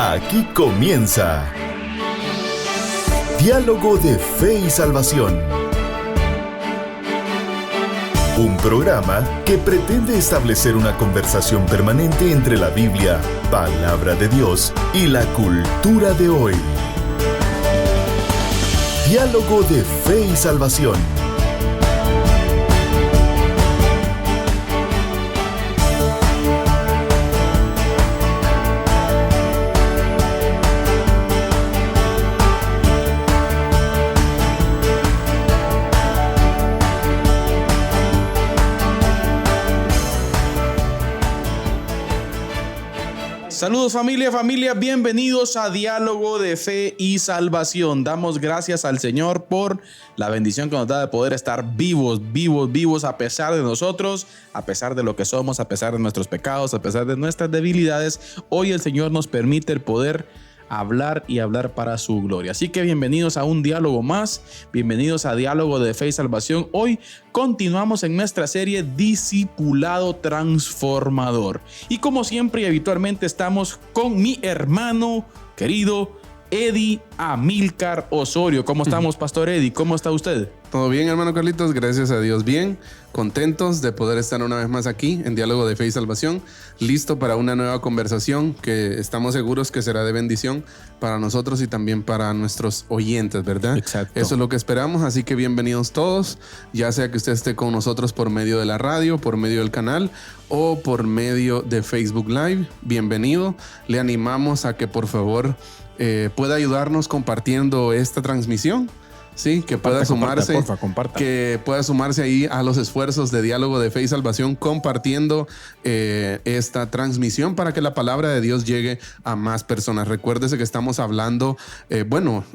Aquí comienza Diálogo de Fe y Salvación. Un programa que pretende establecer una conversación permanente entre la Biblia, palabra de Dios, y la cultura de hoy. Diálogo de Fe y Salvación. Saludos familia, bienvenidos a Diálogo de Fe y Salvación. Damos gracias al Señor por la bendición que nos da de poder estar vivos a pesar de nosotros, a pesar de lo que somos, a pesar de nuestros pecados, a pesar de nuestras debilidades. Hoy el Señor nos permite el poder hablar y hablar para su gloria. Así que bienvenidos a un diálogo más, bienvenidos a Diálogo de Fe y Salvación. Hoy continuamos en nuestra serie Discipulado Transformador. Y como siempre y habitualmente estamos con mi hermano querido Eddie Amílcar Osorio. ¿Cómo estamos, Pastor Eddie? ¿Cómo está usted? Todo bien, hermano Carlitos, gracias a Dios. Bien, contentos de poder estar una vez más aquí en Diálogo de Fe y Salvación, listo para una nueva conversación que estamos seguros que será de bendición para nosotros y también para nuestros oyentes, ¿verdad? Exacto. Eso es lo que esperamos, así que bienvenidos todos, ya sea que usted esté con nosotros por medio de la radio, por medio del canal o por medio de Facebook Live. Bienvenido, le animamos a que por favor pueda ayudarnos compartiendo esta transmisión. Sí, que pueda sumarse, comparta. Que pueda sumarse ahí a los esfuerzos de Diálogo de Fe y Salvación, compartiendo esta transmisión para que la palabra de Dios llegue a más personas. Recuérdese que estamos hablando,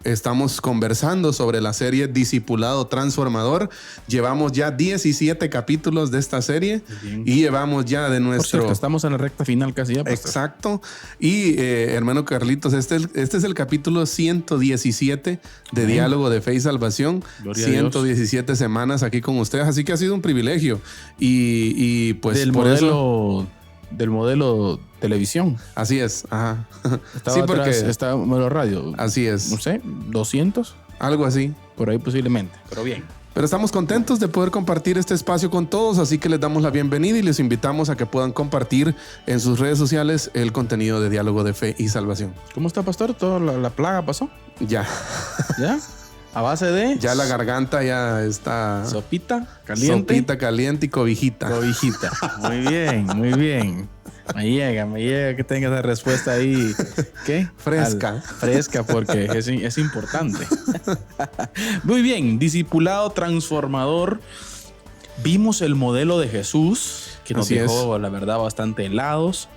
estamos conversando sobre la serie Discipulado Transformador. Llevamos ya 17 capítulos de esta serie y llevamos ya de nuestro... Por cierto, estamos en la recta final casi ya, pastor. Exacto. Y hermano Carlitos, este es el capítulo 117 de Diálogo de Fe y Salvación. 117 semanas aquí con ustedes, así que ha sido un privilegio y pues del modelo televisión. Así es, ajá. Estaba sí, porque está modelo radio. Así es. No sé, 200, algo así. Por ahí posiblemente, pero bien. Pero estamos contentos de poder compartir este espacio con todos, así que les damos la bienvenida y les invitamos a que puedan compartir en sus redes sociales el contenido de Diálogo de Fe y Salvación. ¿Cómo está, pastor? ¿Toda la plaga pasó? Ya. ¿Ya? ¿A base de? Ya la garganta ya está... Sopita caliente. Sopita caliente y cobijita. Cobijita. Muy bien. Me llega que tenga esa respuesta ahí. ¿Qué? Fresca, porque es importante. Muy bien, discipulado transformador. Vimos el modelo de Jesús, que nos dejó, la verdad, bastante helados.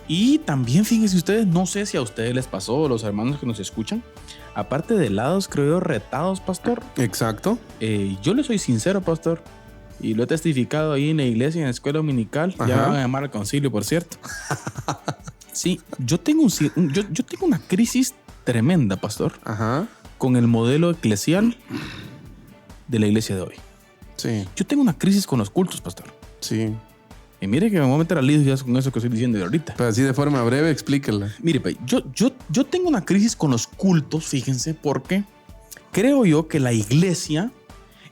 Y también, fíjense ustedes, no sé si a ustedes les pasó, o los hermanos que nos escuchan, aparte de helados, creo yo, retados, pastor. Exacto. Yo le soy sincero, pastor, y lo he testificado ahí en la iglesia, en la escuela dominical. Ajá. Ya van a llamar al concilio, por cierto. Sí, yo tengo una crisis tremenda, pastor. Ajá. Con el modelo eclesial de la iglesia de hoy. Sí. Yo tengo una crisis con los cultos, pastor. Sí. Y mire que me voy a meter a líos con eso que estoy diciendo de ahorita. Pero así de forma breve, explíquela. Mire, yo tengo una crisis con los cultos, fíjense, porque creo yo que la iglesia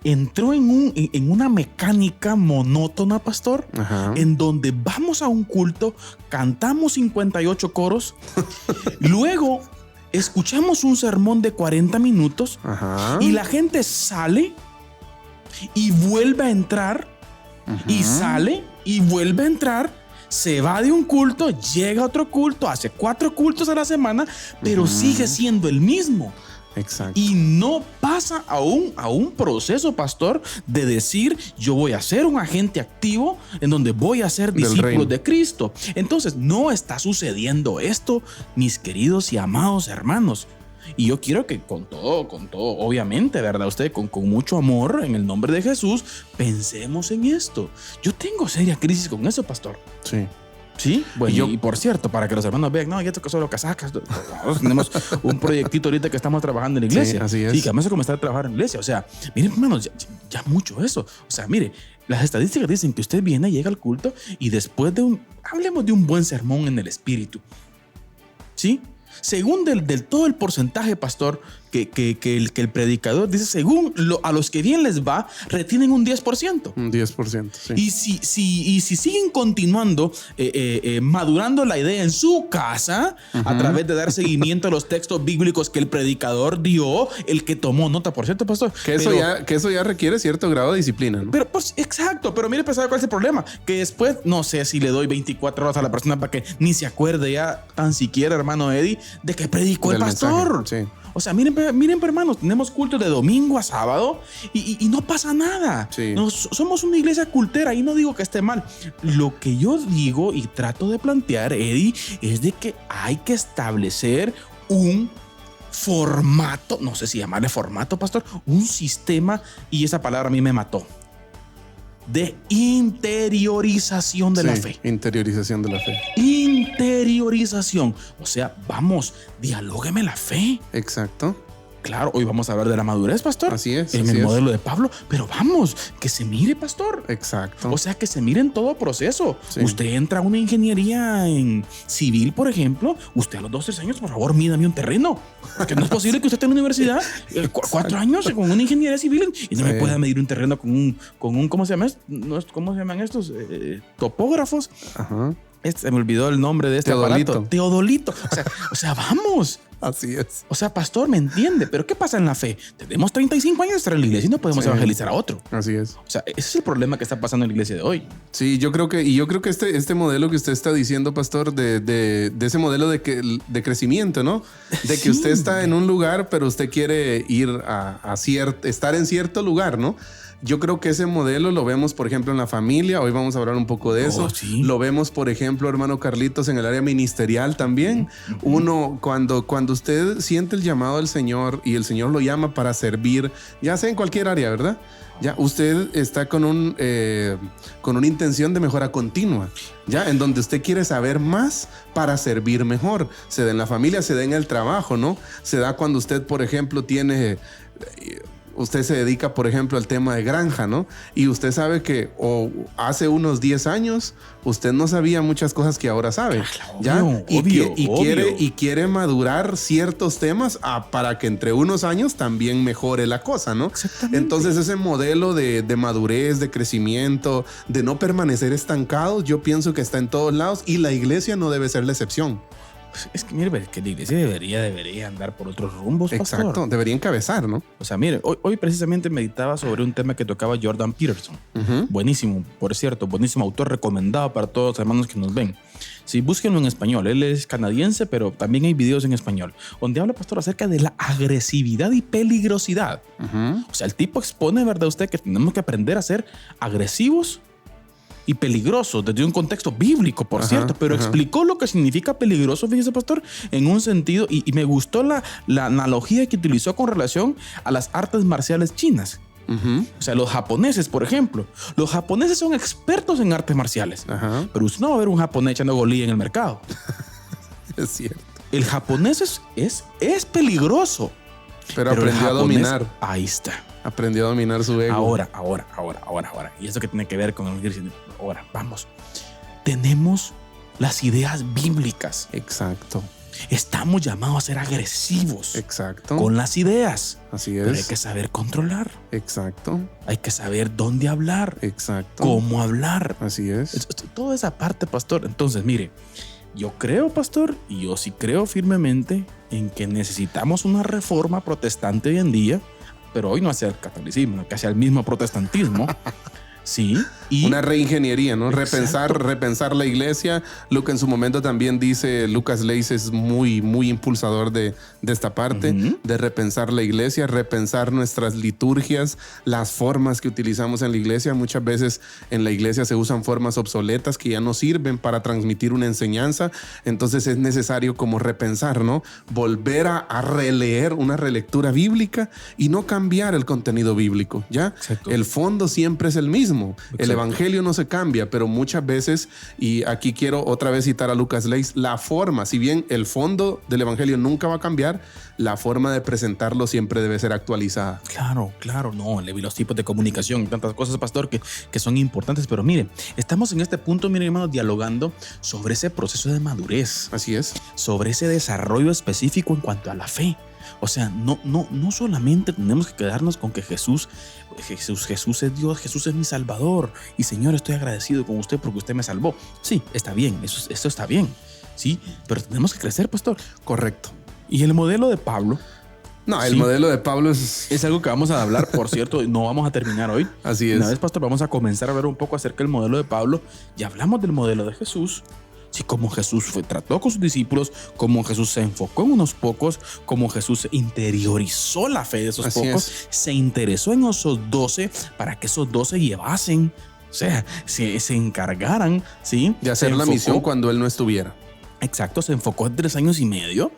entró en una mecánica monótona, pastor. Ajá. En donde vamos a un culto, cantamos 58 coros, luego escuchamos un sermón de 40 minutos. Ajá. Y la gente sale y vuelve a entrar. Ajá. Y sale y vuelve a entrar, se va de un culto, llega a otro culto, hace 4 cultos a la semana, pero sigue siendo el mismo. Exacto. Y no pasa a un proceso, pastor, de decir, yo voy a ser un agente activo en donde voy a ser discípulo de Cristo. Entonces, no está sucediendo esto, mis queridos y amados hermanos. Y yo quiero que con todo, obviamente, ¿verdad? Usted con mucho amor, en el nombre de Jesús, pensemos en esto. Yo tengo seria crisis con eso, pastor. Sí. Sí, bueno, y por cierto, para que los hermanos vean, no, ya esto que solo casacas. Nosotros tenemos un proyectito ahorita que estamos trabajando en la iglesia. Sí, así es. Sí, que vamos a comenzar a trabajar en la iglesia. O sea, miren, hermanos, ya mucho eso. O sea, mire, las estadísticas dicen que usted viene, llega al culto y después hablemos de un buen sermón en el espíritu. ¿sí? Según del todo el porcentaje, pastor, que el predicador dice, según a los que bien les va, retienen un 10%. Un 10%, sí. Y si siguen continuando madurando la idea en su casa, a través de dar seguimiento a los textos bíblicos que el predicador dio, el que tomó nota, por cierto, pastor. Que eso ya requiere cierto grado de disciplina, ¿no? Pero, pues, exacto. Pero mire, pastor, ¿cuál es el problema? Que después, no sé si le doy 24 horas a la persona para que ni se acuerde ya tan siquiera, hermano Eddie, de que predicó el pastor. Mensaje, sí. O sea, miren, hermanos, tenemos culto de domingo a sábado y no pasa nada. Sí. Somos una iglesia cultera y no digo que esté mal. Lo que yo digo y trato de plantear, Eddie, es de que hay que establecer un formato, no sé si llamarle formato, pastor, un sistema, y esa palabra a mí me mató, de interiorización de la fe. Interiorización de la fe. Interiorización. O sea, vamos, dialógueme la fe. Exacto. Claro, hoy vamos a hablar de la madurez, pastor. Así es. En el modelo de Pablo. Pero vamos, que se mire, pastor. Exacto. O sea, que se mire en todo proceso. Sí. Usted entra a una ingeniería en civil, por ejemplo. Usted a los 2 o 3 años, por favor, mídame un terreno. Que no es posible que usted esté en la universidad 4 años con una ingeniería civil y no me pueda medir un terreno con un ¿cómo se llama esto? ¿Cómo se llaman estos? Topógrafos. Ajá. Se me olvidó el nombre de este aparato. Teodolito. O sea, vamos. Así es. O sea, pastor, me entiende, pero ¿qué pasa en la fe? Tenemos 35 años de estar en la iglesia y no podemos evangelizar a otro. Así es. O sea, ese es el problema que está pasando en la iglesia de hoy. Sí, yo creo que este modelo que usted está diciendo, pastor, de ese modelo de crecimiento, ¿no? De que usted está en un lugar, pero usted quiere ir estar en cierto lugar, ¿no? Yo creo que ese modelo lo vemos, por ejemplo, en la familia. Hoy vamos a hablar un poco de eso. Sí. Lo vemos, por ejemplo, hermano Carlitos, en el área ministerial también. Uno, cuando usted siente el llamado del Señor y el Señor lo llama para servir, ya sea en cualquier área, ¿verdad? Ya usted está con una intención de mejora continua, ya en donde usted quiere saber más para servir mejor. Se da en la familia, se da en el trabajo, ¿no? Se da cuando usted, por ejemplo, usted se dedica, por ejemplo, al tema de granja, ¿no? Y usted sabe que hace unos 10 años usted no sabía muchas cosas que ahora sabe. ¿Ya? Obvio. Quiere madurar ciertos temas para que entre unos años también mejore la cosa, ¿no? Exactamente. Entonces ese modelo de madurez, de crecimiento, de no permanecer estancados, yo pienso que está en todos lados y la iglesia no debe ser la excepción. Es que mire, que la iglesia debería andar por otros rumbos, pastor. Exacto, debería encabezar, ¿no? O sea, mire, hoy precisamente meditaba sobre un tema que tocaba Jordan Peterson. Buenísimo, por cierto, buenísimo autor, recomendado para todos los hermanos que nos ven. Sí, búsquenlo en español. Él es canadiense, pero también hay videos en español, donde habla, pastor, acerca de la agresividad y peligrosidad. O sea, el tipo expone, ¿verdad, usted, que tenemos que aprender a ser agresivos y peligroso desde un contexto bíblico, por cierto, pero explicó lo que significa peligroso, fíjese, pastor, en un sentido, y me gustó la analogía que utilizó con relación a las artes marciales chinas. O sea, los japoneses, por ejemplo, los japoneses son expertos en artes marciales, pero usted no va a ver un japonés echando golí en el mercado. Es cierto. El japonés es peligroso. Pero aprendió a dominar. Ahí está. Aprendió a dominar su ego. Ahora. Y eso que tiene que ver con el... Ahora, vamos. Tenemos las ideas bíblicas. Exacto. Estamos llamados a ser agresivos. Exacto. Con las ideas. Así es. Pero hay que saber controlar. Exacto. Hay que saber dónde hablar. Exacto. Cómo hablar. Así es. Toda esa parte, pastor. Entonces, mire, yo creo, pastor, y yo sí creo firmemente en que necesitamos una reforma protestante hoy en día, pero hoy no hacia el catolicismo, que hacia el mismo protestantismo. Sí. Y una reingeniería, ¿no? Exacto. Repensar la iglesia. Lo que en su momento también dice Lucas Leis es muy, muy impulsador de esta parte, de repensar la iglesia, repensar nuestras liturgias, las formas que utilizamos en la iglesia. Muchas veces en la iglesia se usan formas obsoletas que ya no sirven para transmitir una enseñanza. Entonces es necesario como repensar, ¿no? Volver a releer una relectura bíblica y no cambiar el contenido bíblico, ¿ya? Exacto. El fondo siempre es el mismo. mismo. Exacto. El evangelio no se cambia, pero muchas veces, y aquí quiero otra vez citar a Lucas Leis, la forma, si bien el fondo del evangelio nunca va a cambiar, la forma de presentarlo siempre debe ser actualizada. Claro, no, los tipos de comunicación, tantas cosas, pastor, que son importantes, pero mire, estamos en este punto, mire, hermanos, dialogando sobre ese proceso de madurez, Así es. sobre ese desarrollo específico en cuanto a la fe. O sea, no solamente tenemos que quedarnos con que Jesús es Dios, Jesús es mi Salvador y Señor, estoy agradecido con usted porque usted me salvó. Sí, está bien, eso está bien, sí, pero tenemos que crecer, pastor. Correcto. Y el modelo de Pablo. No, el Sí. modelo de Pablo es algo que vamos a hablar, por cierto, no vamos a terminar hoy. Así es. Una vez, pastor, vamos a comenzar a ver un poco acerca del modelo de Pablo. Ya hablamos del modelo de Jesús. Sí, cómo Jesús trató con sus discípulos, cómo Jesús se enfocó en unos pocos, cómo Jesús interiorizó la fe de esos Así pocos, se interesó en esos 12 para que esos 12 llevasen, o sea, se encargaran, ¿sí? de hacer Se la enfocó- misión cuando él no estuviera. Exacto, se enfocó en 3 años y medio.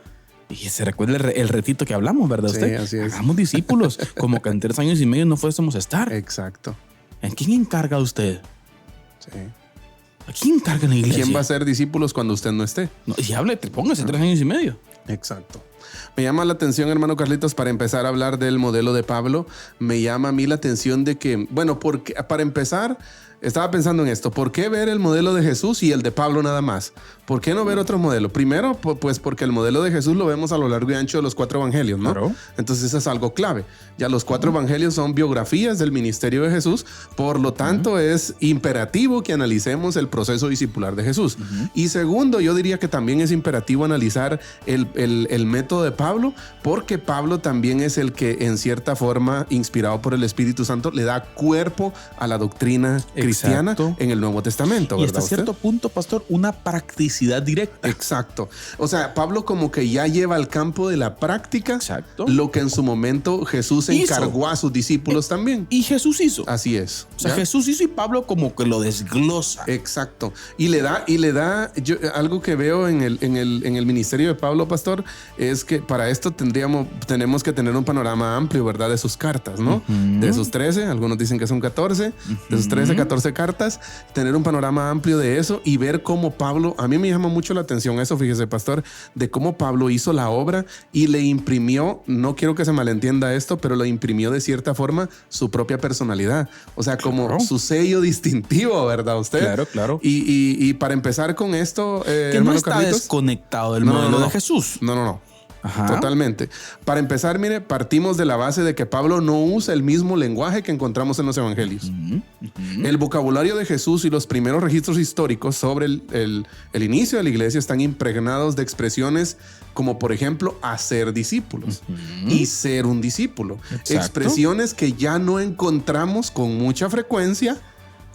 Y se recuerda el retito que hablamos, ¿verdad Sí, usted? así es. Hagamos discípulos, como que en 3 años y medio no fuésemos a estar. Exacto. ¿En quién encarga usted? Sí. ¿A quién encarga en la iglesia? ¿Quién va a ser discípulos cuando usted no esté? No, y hable, póngase 3 años y medio. Exacto. Me llama la atención, hermano Carlitos, para empezar a hablar del modelo de Pablo, me llama a mí la atención de que, bueno, porque, para empezar, estaba pensando en esto. ¿Por qué ver el modelo de Jesús y el de Pablo nada más? ¿Por qué no ver otro modelo? Primero, pues porque el modelo de Jesús lo vemos a lo largo y ancho de los 4 evangelios, ¿no? Claro. Entonces eso es algo clave. Ya los 4 evangelios son biografías del ministerio de Jesús, por lo tanto es imperativo que analicemos el proceso discipular de Jesús. Y segundo, yo diría que también es imperativo analizar el método de Pablo, porque Pablo también es el que en cierta forma, inspirado por el Espíritu Santo, le da cuerpo a la doctrina cristiana Exacto. en el Nuevo Testamento, Y ¿verdad? hasta cierto punto, pastor, una practicidad directa. Exacto. O sea, Pablo como que ya lleva al campo de la práctica Exacto. lo que en su momento Jesús Hizo. encargó a sus discípulos también. Y Jesús hizo. Así es. O sea, ¿ya? Jesús hizo y Pablo como que lo desglosa. Exacto. Y le da algo que veo en el ministerio de Pablo, pastor, es que para esto tenemos que tener un panorama amplio, ¿verdad? De sus cartas, ¿no? De sus 13, algunos dicen que son 14, de sus 13, 14 cartas, tener un panorama amplio de eso y ver cómo Pablo, a mí me llama mucho la atención eso, fíjese, pastor, de cómo Pablo hizo la obra y le imprimió, no quiero que se malentienda esto, pero le imprimió de cierta forma su propia personalidad. O sea, como Claro. su sello distintivo, ¿verdad? Usted. Claro. Y para empezar con esto, Que no hermano está Carlitos, desconectado del modelo de Jesús. No. Ajá. Totalmente. Para empezar, mire, partimos de la base de que Pablo no usa el mismo lenguaje que encontramos en los evangelios. El vocabulario de Jesús y los primeros registros históricos sobre el inicio de la iglesia están impregnados de expresiones como, por ejemplo, hacer discípulos y ser un discípulo. Exacto. Expresiones que ya no encontramos con mucha frecuencia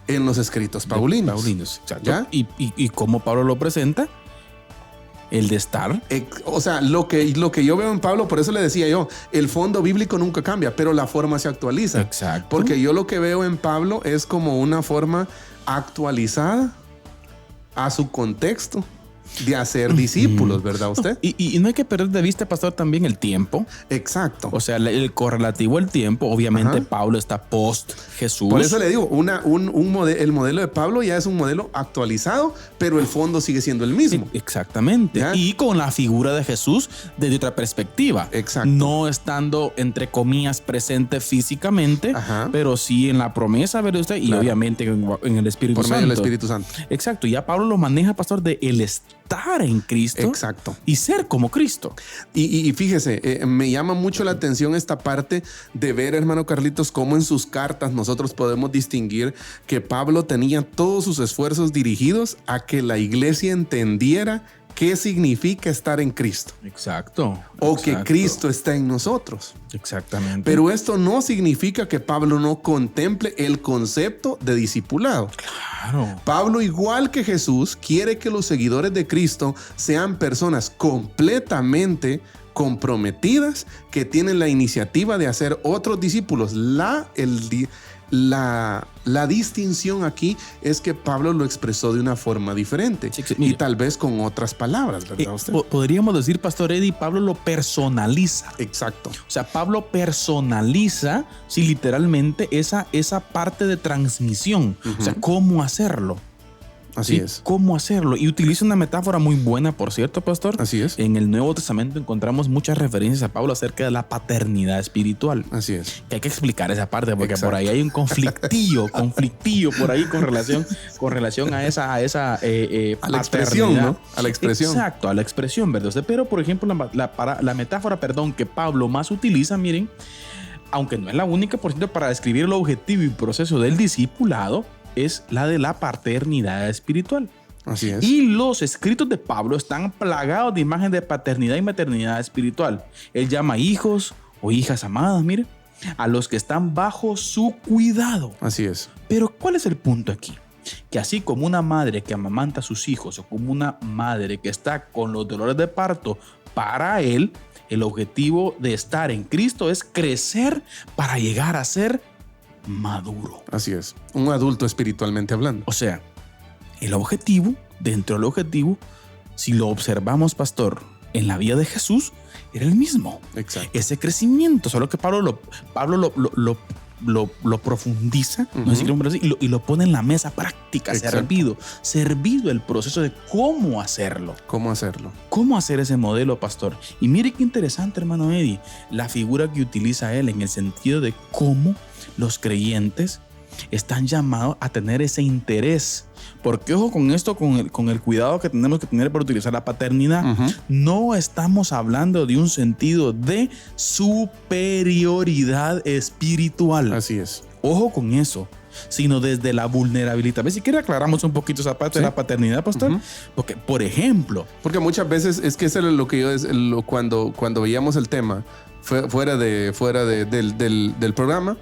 en los escritos paulinos. Exacto. ¿Ya? Y cómo Pablo lo presenta, el de estar. O sea, lo que yo veo en Pablo, por eso le decía yo, el fondo bíblico nunca cambia, pero la forma se actualiza. Exacto. Porque yo lo que veo en Pablo es como una forma actualizada a su contexto de hacer discípulos, ¿verdad usted? Y no hay que perder de vista, pastor, también el tiempo. Exacto. O sea, el correlativo al tiempo. Obviamente, Ajá. Pablo está post Jesús. Por eso le digo, el modelo de Pablo ya es un modelo actualizado, pero el fondo sigue siendo el mismo. Exactamente. ¿Ya? Y con la figura de Jesús desde otra perspectiva. Exacto. No estando, entre comillas, presente físicamente, Ajá. pero sí en la promesa, ¿verdad usted? Y Claro. obviamente en el Espíritu Por Santo. medio del Espíritu Santo. Exacto. Ya Pablo lo maneja, pastor, de el estar en Cristo. Exacto. Y ser como Cristo. Y fíjese, me llama mucho la atención esta parte de ver, hermano Carlitos, cómo en sus cartas nosotros podemos distinguir que Pablo tenía todos sus esfuerzos dirigidos a que la iglesia entendiera qué significa estar en Cristo Exacto. o que Cristo está en nosotros. Exactamente. Pero esto no significa que Pablo no contemple el concepto de discipulado. claro. Pablo, igual que Jesús, quiere que los seguidores de Cristo sean personas completamente comprometidas que tienen la iniciativa de hacer otros discípulos. la distinción aquí es que Pablo lo expresó de una forma diferente Sí, y tal vez con otras palabras, ¿verdad usted? Podríamos decir, Pastor Eddie, Pablo lo personaliza. Exacto. O sea, Pablo personaliza, sí, literalmente esa parte de transmisión. O sea, cómo hacerlo. Así ¿Sí? es. ¿Cómo hacerlo? Y utiliza una metáfora muy buena, por cierto, Pastor. Así es. En el Nuevo Testamento encontramos muchas referencias a Pablo acerca de la paternidad espiritual. Así es. Que hay que explicar esa parte porque Exacto. por ahí hay un conflictillo por ahí con relación a esa A la expresión, paternidad. ¿no? A la expresión. Exacto, a la expresión, ¿verdad? Pero, por ejemplo, la metáfora, que Pablo más utiliza, miren, aunque no es la única, por ejemplo, para describir el objetivo y proceso del discipulado, es la de la paternidad espiritual. Así es. Y los escritos de Pablo están plagados de imágenes de paternidad y maternidad espiritual. Él llama hijos o hijas amadas, mire, a los que están bajo su cuidado. Así es. Pero ¿cuál es el punto aquí? Que así como una madre que amamanta a sus hijos o como una madre que está con los dolores de parto, para él, el objetivo de estar en Cristo es crecer para llegar a ser maduro. Así es. Un adulto espiritualmente hablando. O sea, el objetivo, dentro del objetivo, si lo observamos, Pastor, en la vida de Jesús, era el mismo. Exacto. Ese crecimiento, solo que Pablo lo profundiza, no sé si lo así, y lo pone en la mesa práctica, Exacto. servido el proceso de cómo hacerlo. ¿Cómo hacerlo? ¿Cómo hacer ese modelo, Pastor? Y mire qué interesante, hermano Eddie, la figura que utiliza él en el sentido de cómo los creyentes están llamados a tener ese interés. Porque ojo con esto, con el cuidado que tenemos que tener para utilizar la paternidad. No estamos hablando de un sentido de superioridad espiritual. Así es. Ojo con eso, sino desde la vulnerabilidad. ¿Ves? Si quiere aclaramos un poquito esa parte de la paternidad, Pastor. Porque, por ejemplo, Porque muchas veces es que eso es lo que yo cuando veíamos el tema fuera del programa,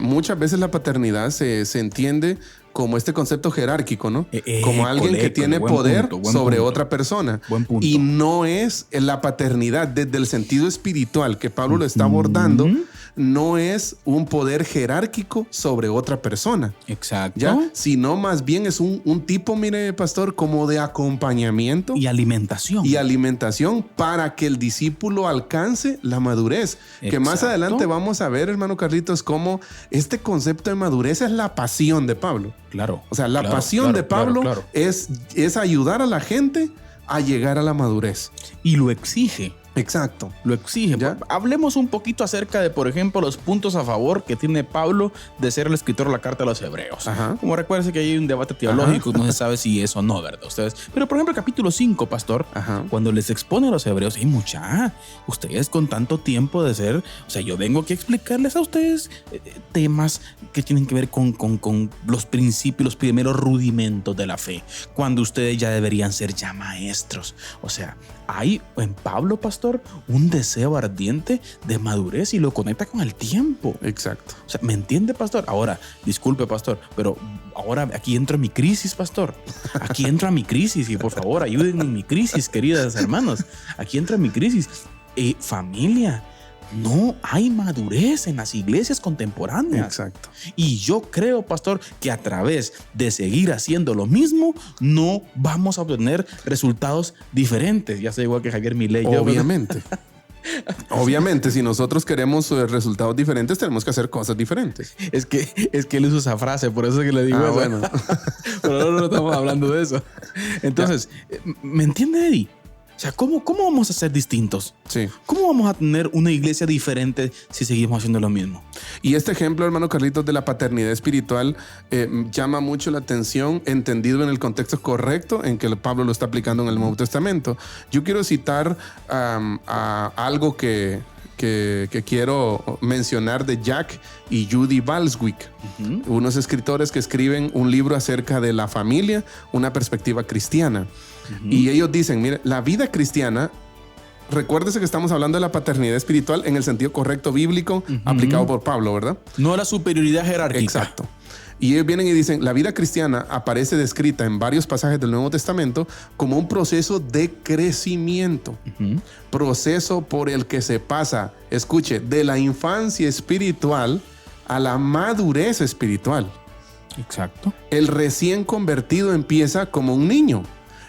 muchas veces la paternidad se entiende como este concepto jerárquico, ¿no? Como alguien que tiene poder sobre otra persona. Buen punto. Y no es la paternidad desde el sentido espiritual que Pablo lo está abordando, no es un poder jerárquico sobre otra persona. exacto. ¿Ya? Sino más bien es un tipo, mire, pastor, como de acompañamiento Y alimentación. y alimentación para que el discípulo alcance la madurez. Que más Exacto. adelante vamos a ver, hermano Carlitos, cómo este concepto de madurez es la pasión de Pablo. Claro. O sea, la claro, pasión claro, de Pablo claro. es ayudar a la gente a llegar a la madurez. Y lo exige. Exacto. Lo exige. ¿Ya? Hablemos un poquito acerca de, por ejemplo, los puntos a favor que tiene Pablo de ser el escritor de la carta a los hebreos. Ajá. Como recuerden que hay un debate teológico, no se sabe si eso o no, ¿verdad? Ustedes. Pero, por ejemplo, el capítulo 5, Pastor, Ajá. cuando les expone a los hebreos, ustedes con tanto tiempo de ser, o sea, yo vengo aquí a explicarles a ustedes temas que tienen que ver con los principios, los primeros rudimentos de la fe, cuando ustedes ya deberían ser ya maestros. O sea, hay en Pablo, Pastor, un deseo ardiente de madurez y lo conecta con el tiempo. Exacto. O sea, ¿me entiende, Pastor? Ahora, disculpe, Pastor, pero ahora aquí entro en mi crisis, Pastor. Aquí entro a mi crisis y por favor ayúdenme en mi crisis, queridas hermanos. Aquí entro en mi crisis. Familia, no hay madurez en las iglesias contemporáneas. Exacto. Y yo creo, Pastor, que a través de seguir haciendo lo mismo, no vamos a obtener resultados diferentes. Ya sé, igual que Javier Milei. Obviamente. Obviamente, si nosotros queremos resultados diferentes, tenemos que hacer cosas diferentes. Es que él usa esa frase, por eso es que le digo eso. Bueno. Pero no estamos hablando de eso. Entonces, ¿me entiende, Eddie? O sea, ¿cómo vamos a ser distintos? Sí. ¿Cómo vamos a tener una iglesia diferente si seguimos haciendo lo mismo? Y este ejemplo, hermano Carlitos, de la paternidad espiritual llama mucho la atención, entendido en el contexto correcto en que Pablo lo está aplicando en el Nuevo Testamento. Yo quiero citar a algo que quiero mencionar de Jack y Judy Balswick, unos escritores que escriben un libro acerca de la familia, una perspectiva cristiana. Y ellos dicen, mire, la vida cristiana, recuérdese que estamos hablando de la paternidad espiritual en el sentido correcto bíblico aplicado por Pablo, ¿verdad? No la superioridad jerárquica. Exacto. Y ellos vienen y dicen, la vida cristiana aparece descrita en varios pasajes del Nuevo Testamento como un proceso de crecimiento, proceso por el que se pasa, escuche, de la infancia espiritual a la madurez espiritual. Exacto. El recién convertido empieza como un niño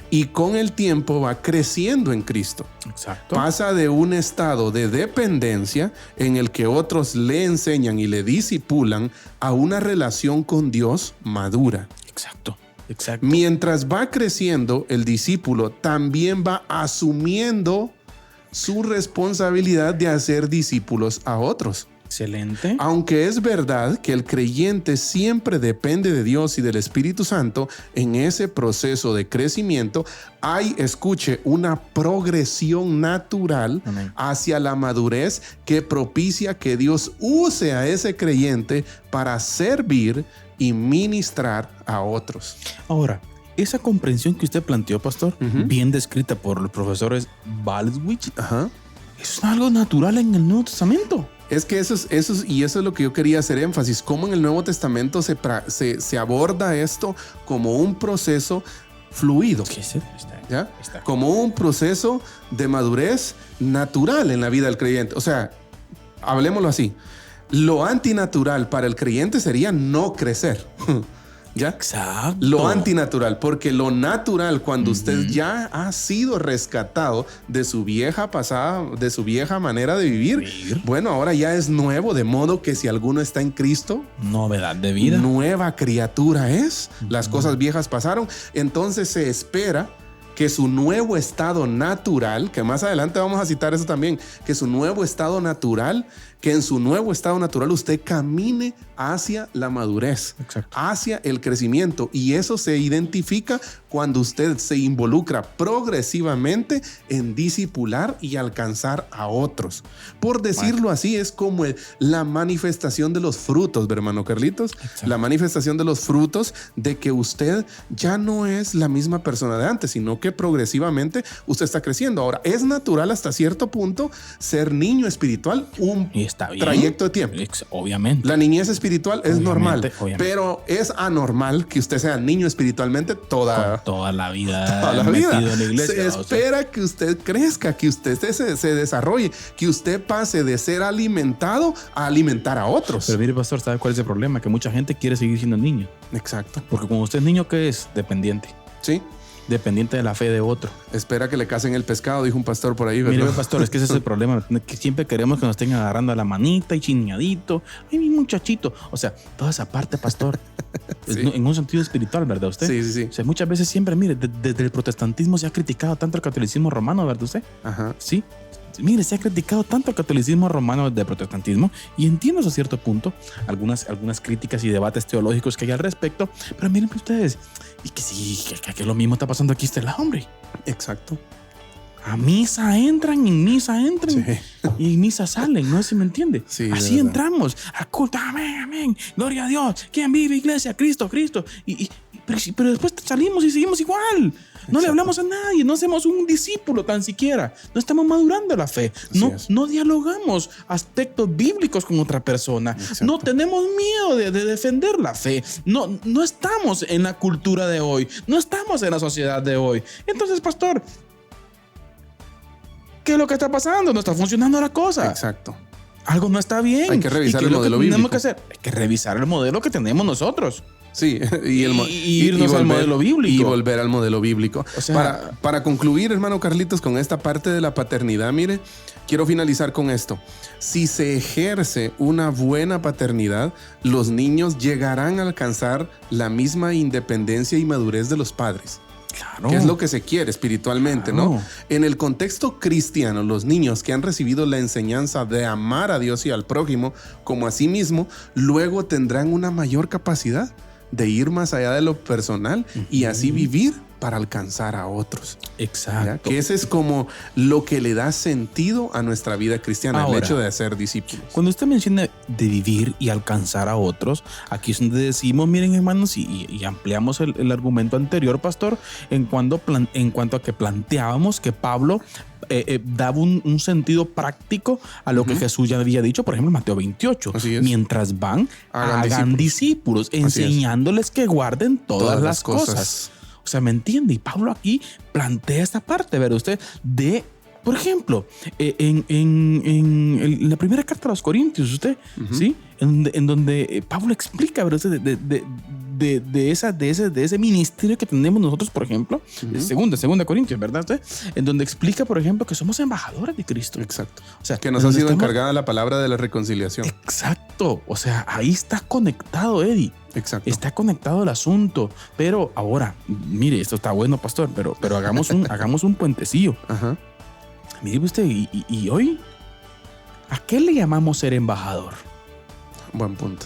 y con el tiempo va creciendo en Cristo. Exacto. Pasa de un estado de dependencia en el que otros le enseñan y le disipulan a una relación con Dios madura. Exacto. Exacto. Mientras va creciendo, el discípulo también va asumiendo su responsabilidad de hacer discípulos a otros. Excelente. Aunque es verdad que el creyente siempre depende de Dios y del Espíritu Santo, en ese proceso de crecimiento hay, escuche, una progresión natural Amén. hacia la madurez que propicia que Dios use a ese creyente para servir y ministrar a otros. Ahora, esa comprensión que usted planteó, pastor, bien descrita por los profesores Baldwin, Ajá. eso es algo natural en el Nuevo Testamento. Es que eso es lo que yo quería hacer énfasis, cómo en el Nuevo Testamento se aborda esto como un proceso fluido, ¿ya? Como un proceso de madurez natural en la vida del creyente. O sea, hablemoslo así, lo antinatural para el creyente sería no crecer. ¿Ya? Exacto. Lo antinatural, porque lo natural, cuando usted ya ha sido rescatado de su vieja pasada, de su vieja manera de vivir, bueno, ahora ya es nuevo, de modo que si alguno está en Cristo, novedad de vida, nueva criatura es, las cosas viejas pasaron, entonces se espera que su nuevo estado natural, que más adelante vamos a citar eso también, que su nuevo estado natural, que en su nuevo estado natural usted camine hacia la madurez, exacto, hacia el crecimiento, y eso se identifica cuando usted se involucra progresivamente en discipular y alcanzar a otros. Por decirlo así, es como la manifestación de los frutos, hermano Carlitos, exacto, la manifestación de los frutos de que usted ya no es la misma persona de antes, sino que progresivamente usted está creciendo. Ahora, es natural hasta cierto punto ser niño espiritual, un trayecto de tiempo. Obviamente. La niñez espiritual es normal, obviamente. pero es anormal que usted sea niño espiritualmente toda la vida. Toda la vida. En la iglesia, se espera que usted crezca, que usted se desarrolle, que usted pase de ser alimentado a alimentar a otros. Pero mire, pastor, ¿sabe cuál es el problema? Que mucha gente quiere seguir siendo niño. Exacto. Porque cuando usted es niño, ¿qué es? Dependiente. Sí. Dependiente de la fe de otro. Espera que le casen el pescado, dijo un pastor por ahí, ¿verdad? Mire, pastor, es que ese es el problema. Que siempre queremos que nos estén agarrando a la manita y chineadito. Ay, mi muchachito. O sea, toda esa parte, pastor, sí, en un sentido espiritual, ¿verdad usted? Sí, sí, sí. O sea, muchas veces siempre, mire, desde el protestantismo se ha criticado tanto el catolicismo romano, ¿verdad usted? Ajá. Sí. Mire, se ha criticado tanto el catolicismo romano del protestantismo, y entiendo a cierto punto algunas críticas y debates teológicos que hay al respecto, pero miren ustedes, y que sí, que lo mismo está pasando aquí este lado, hombre. Exacto. A misa entran, en misa entran, sí, y en misa salen, no sé si me entiende. Sí, así entramos, a culto, amén, amén, gloria a Dios, ¿quién vive, iglesia? Cristo, Cristo. Pero después salimos y seguimos igual. No le hablamos a nadie, no hacemos un discípulo tan siquiera. No estamos madurando la fe. No dialogamos aspectos bíblicos con otra persona. Exacto. No tenemos miedo de defender la fe. No estamos en la cultura de hoy. No estamos en la sociedad de hoy. Entonces, pastor, ¿qué es lo que está pasando? No está funcionando la cosa. Exacto. Algo no está bien. Hay que revisar el modelo bíblico. Que hacer? Hay que revisar el modelo que tenemos nosotros. Sí, y irnos al modelo bíblico. Y volver al modelo bíblico. O sea, para concluir, hermano Carlitos, con esta parte de la paternidad, mire, quiero finalizar con esto. Si se ejerce una buena paternidad, los niños llegarán a alcanzar la misma independencia y madurez de los padres. Claro. Que es lo que se quiere espiritualmente, claro, ¿no? En el contexto cristiano, los niños que han recibido la enseñanza de amar a Dios y al prójimo como a sí mismo, luego tendrán una mayor capacidad de ir más allá de lo personal y así vivir para alcanzar a otros. Exacto. ¿Ya? Que ese es como lo que le da sentido a nuestra vida cristiana, ahora, el hecho de hacer discípulos. Cuando usted menciona de vivir y alcanzar a otros, aquí es donde decimos, miren, hermanos, y ampliamos el argumento anterior, pastor, en cuanto a que planteábamos que Pablo daba un sentido práctico a lo que Jesús ya había dicho, por ejemplo, en Mateo 28. Mientras van, hagan discípulos, enseñándoles que guarden todas las cosas. O sea, ¿me entiende? Y Pablo aquí plantea esta parte, ¿verdad usted? De Por ejemplo, en la primera carta a los Corintios, usted, ¿sí? En donde Pablo explica, ¿verdad? De ese ministerio que tenemos nosotros, por ejemplo, segunda Corintios, ¿verdad? ¿Usted? En donde explica, por ejemplo, que somos embajadores de Cristo. Exacto. O sea, que nos ha sido encargada la palabra de la reconciliación. Exacto. O sea, ahí está conectado, Eddie. Exacto. Está conectado el asunto. Pero ahora, mire, esto está bueno, pastor, pero hagamos un puentecillo. Ajá. Mire usted, y hoy, ¿a qué le llamamos ser embajador? Buen punto.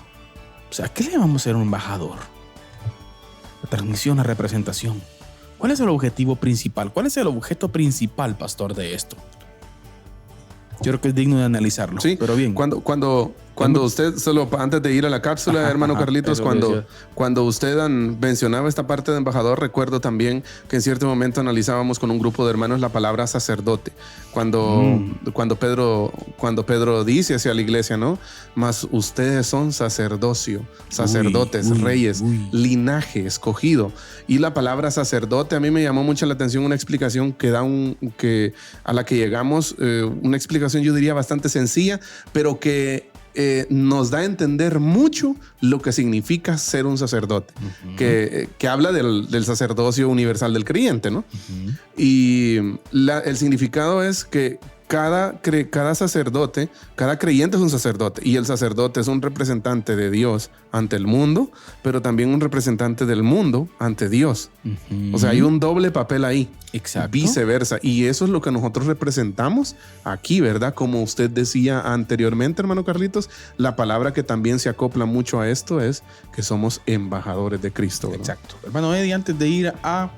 O sea, ¿a qué le llamamos ser un embajador? La transmisión, la representación. ¿Cuál es el objetivo principal? ¿Cuál es el objeto principal, pastor, de esto? Yo creo que es digno de analizarlo. Sí, pero bien. Cuando usted, solo antes de ir a la cápsula, hermano Carlitos, cuando usted mencionaba esta parte de embajador, recuerdo también que en cierto momento analizábamos con un grupo de hermanos la palabra sacerdote. Cuando Pedro dice hacia la iglesia, ¿no? Mas ustedes son sacerdocio, sacerdotes, reyes, linaje escogido. Y la palabra sacerdote a mí me llamó mucho la atención, una explicación que a la que llegamos, una explicación yo diría bastante sencilla, pero que nos da a entender mucho lo que significa ser un sacerdote, que habla del sacerdocio universal del creyente, ¿no? Y el significado es que cada sacerdote, cada creyente es un sacerdote, y el sacerdote es un representante de Dios ante el mundo, pero también un representante del mundo ante Dios. O sea, hay un doble papel ahí. Exacto. Viceversa. Y eso es lo que nosotros representamos aquí, ¿verdad? Como usted decía anteriormente, hermano Carlitos, la palabra que también se acopla mucho a esto es que somos embajadores de Cristo, ¿verdad? Exacto. Hermano Eddie, antes de ir a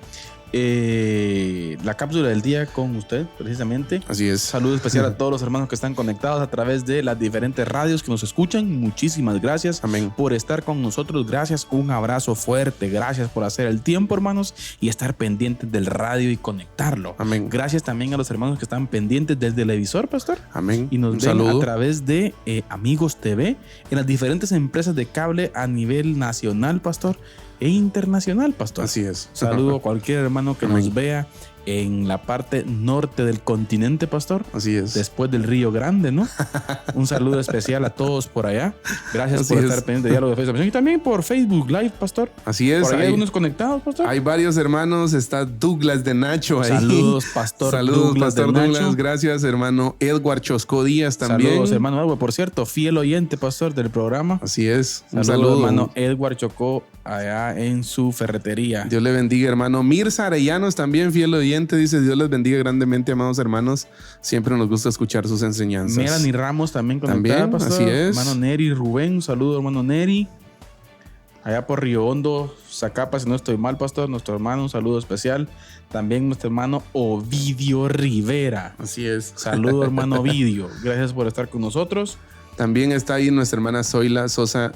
la cápsula del día con usted, precisamente. Así es. Saludo especial a todos los hermanos que están conectados a través de las diferentes radios que nos escuchan. Muchísimas gracias. Amén. Por estar con nosotros. Gracias. Un abrazo fuerte. Gracias por hacer el tiempo, hermanos, y estar pendientes del radio y conectarlo. Amén. Gracias también a los hermanos que están pendientes del televisor, pastor. Amén. Y nos ven a través de Amigos TV en las diferentes empresas de cable a nivel nacional, pastor, e internacional, pastor. Así es. Saludo a cualquier hermano que nos vea en la parte norte del continente, pastor. Así es. Después del Río Grande, ¿no? Un saludo especial a todos por allá. Gracias por estar pendiente de Diálogo de Facebook. Y también por Facebook Live, pastor. Así es. Por ahí hay algunos conectados, pastor. Hay varios hermanos. Está Douglas de Nacho ahí. Saludos, pastor. Saludos, pastor Douglas. Gracias, hermano Edward Chosco Díaz también. Saludos, hermano Edward. Por cierto, fiel oyente, pastor, del programa. Así es. Un saludo, hermano Edward Chocó, allá en su ferretería. Dios le bendiga, hermano. Mirza Arellanos también, fiel oyente, dice: Dios les bendiga grandemente, amados hermanos. Siempre nos gusta escuchar sus enseñanzas. Melanie Ramos también conectada, pastor. Así es. Hermano Neri Rubén, un saludo, hermano Neri. Allá por Río Hondo, Zacapa, si no estoy mal, pastor, nuestro hermano, un saludo especial. También nuestro hermano Ovidio Rivera. Así es. Saludo, hermano Ovidio. Gracias por estar con nosotros. También está ahí nuestra hermana Zoila Sosa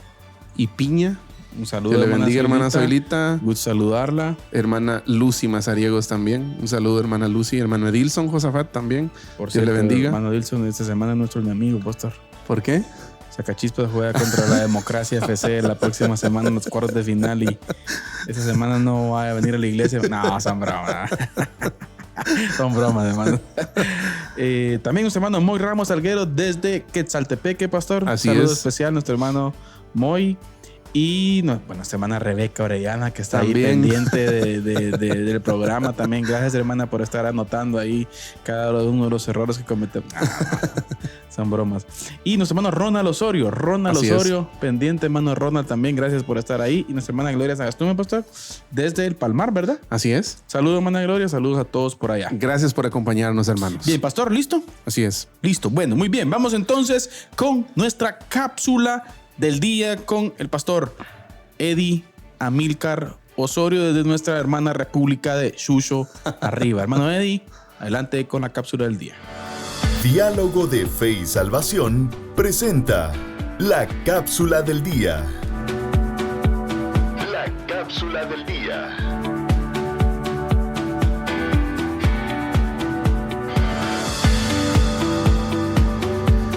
y Piña. Un saludo, que le bendiga, hermana Zoilita. Gusto saludarla. Hermana Lucy Mazariegos también. Un saludo, hermana Lucy. Hermano Edilson Josafat también. Por cierto, le bendiga. Hermano Edilson, esta semana es nuestro enemigo, pastor. ¿Por qué? Sacachispas juega contra la Democracia FC la próxima semana en los cuartos de final, y esta semana no va a venir a la iglesia. No, son bromas. Son bromas, hermano. También nuestro hermano Moy Ramos Alguero desde Quetzaltepeque, pastor. Así Saludo es. especial a nuestro hermano Moy. Y nuestra hermana Rebeca Orellana, que está también ahí pendiente del programa también. Gracias, hermana, por estar anotando ahí cada uno de los errores que cometemos. Son bromas. Y nuestro hermano Ronald Osorio. Pendiente, hermano Ronald, también. Gracias por estar ahí. Y nuestra hermana Gloria Sagastume, pastor, desde el Palmar, ¿verdad? Así es. Saludos, hermana Gloria. Saludos a todos por allá. Gracias por acompañarnos, hermanos. Bien, pastor, ¿listo? Así es. Listo. Bueno, muy bien. Vamos entonces con nuestra cápsula del día con el pastor Eddie Amílcar Osorio desde nuestra hermana República de Xuxo arriba. Hermano Eddie, adelante con la cápsula del día. Diálogo de Fe y Salvación presenta la cápsula del día. La cápsula del día.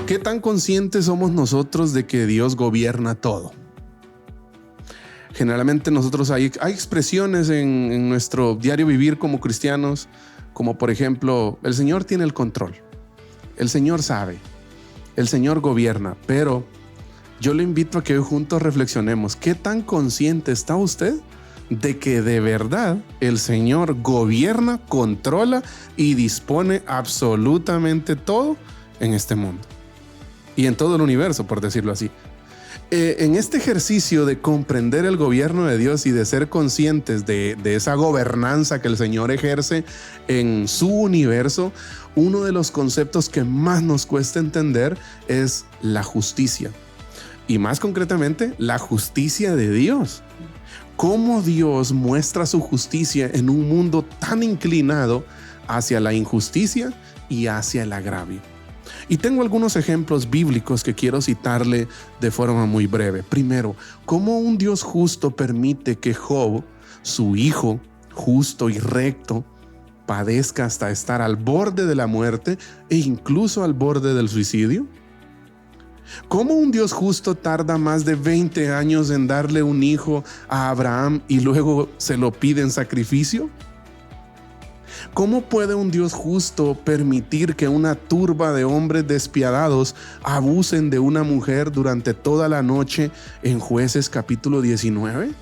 ¿Qué tan conscientes somos nosotros de que Dios gobierna todo? Generalmente nosotros hay expresiones en nuestro diario vivir como cristianos, como por ejemplo, el Señor tiene el control, el Señor sabe, el Señor gobierna, pero yo le invito a que hoy juntos reflexionemos. ¿Qué tan consciente está usted de que de verdad el Señor gobierna, controla y dispone absolutamente todo en este mundo y en todo el universo, por decirlo así? En este ejercicio de comprender el gobierno de Dios y de ser conscientes de esa gobernanza que el Señor ejerce en su universo, uno de los conceptos que más nos cuesta entender es la justicia. Y más concretamente, la justicia de Dios. Cómo Dios muestra su justicia en un mundo tan inclinado hacia la injusticia y hacia el agravio. Y tengo algunos ejemplos bíblicos que quiero citarle de forma muy breve. Primero, cómo un Dios justo permite que Job, su hijo justo y recto, padezca hasta estar al borde de la muerte e incluso al borde del suicidio. ¿Cómo un Dios justo tarda más de 20 años en darle un hijo a Abraham y luego se lo pide en sacrificio? ¿Cómo puede un Dios justo permitir que una turba de hombres despiadados abusen de una mujer durante toda la noche en Jueces capítulo 19?